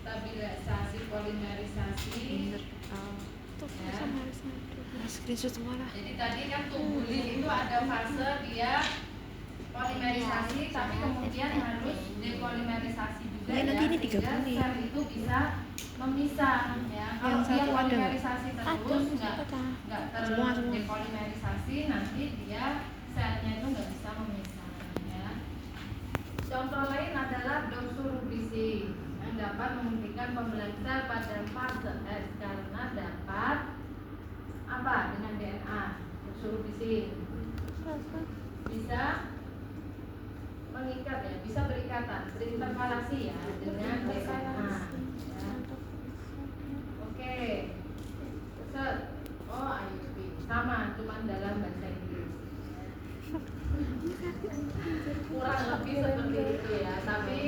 [SPEAKER 2] stabilisasi polimerisasi. Ya.
[SPEAKER 1] Screenshot semua lah.
[SPEAKER 2] Jadi tadi kan tubulin itu ada fase dia polimerisasi tapi kemudian harus depolimerisasi juga
[SPEAKER 1] Ya, nanti ini
[SPEAKER 2] sehingga
[SPEAKER 1] digabungin.
[SPEAKER 2] sel itu bisa memisah ya. Kalau
[SPEAKER 1] Yang
[SPEAKER 2] dia
[SPEAKER 1] satu ada nggak?
[SPEAKER 2] polimerisasi terus nggak
[SPEAKER 1] Semua.
[SPEAKER 2] terdepolimerisasi nanti dia selnya itu nggak bisa memisah ya. Contoh lain adalah doxorubicin yang dapat menghentikan pembelahan sel pada fase S karena dapat apa dengan DNA doxorubicin bisa mengikat ya, bisa berikatan, berinterkalasi ya dengan DNA. Ya. Oke, set, oh IUP sama, cuman dalam bahasa Inggris. Kurang lebih seperti itu ya, tapi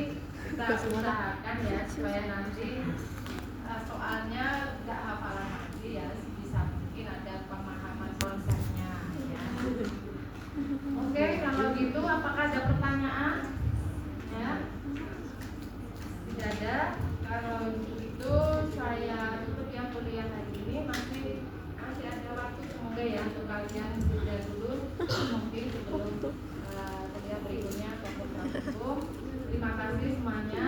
[SPEAKER 2] kita usahakan ya supaya nanti soalnya nggak hafalan lagi ya, bisa mungkin ada pemahaman konsepnya ya. Oke, kalau gitu apakah ada pertanyaan? Ya. Tidak ada. Kalau itu saya tutup ya kuliah hari ini. Masih ada waktu semoga ya untuk kalian sudah dulu mungkin sebelum kuliah berikutnya atau program hukum. Terima kasih. semuanya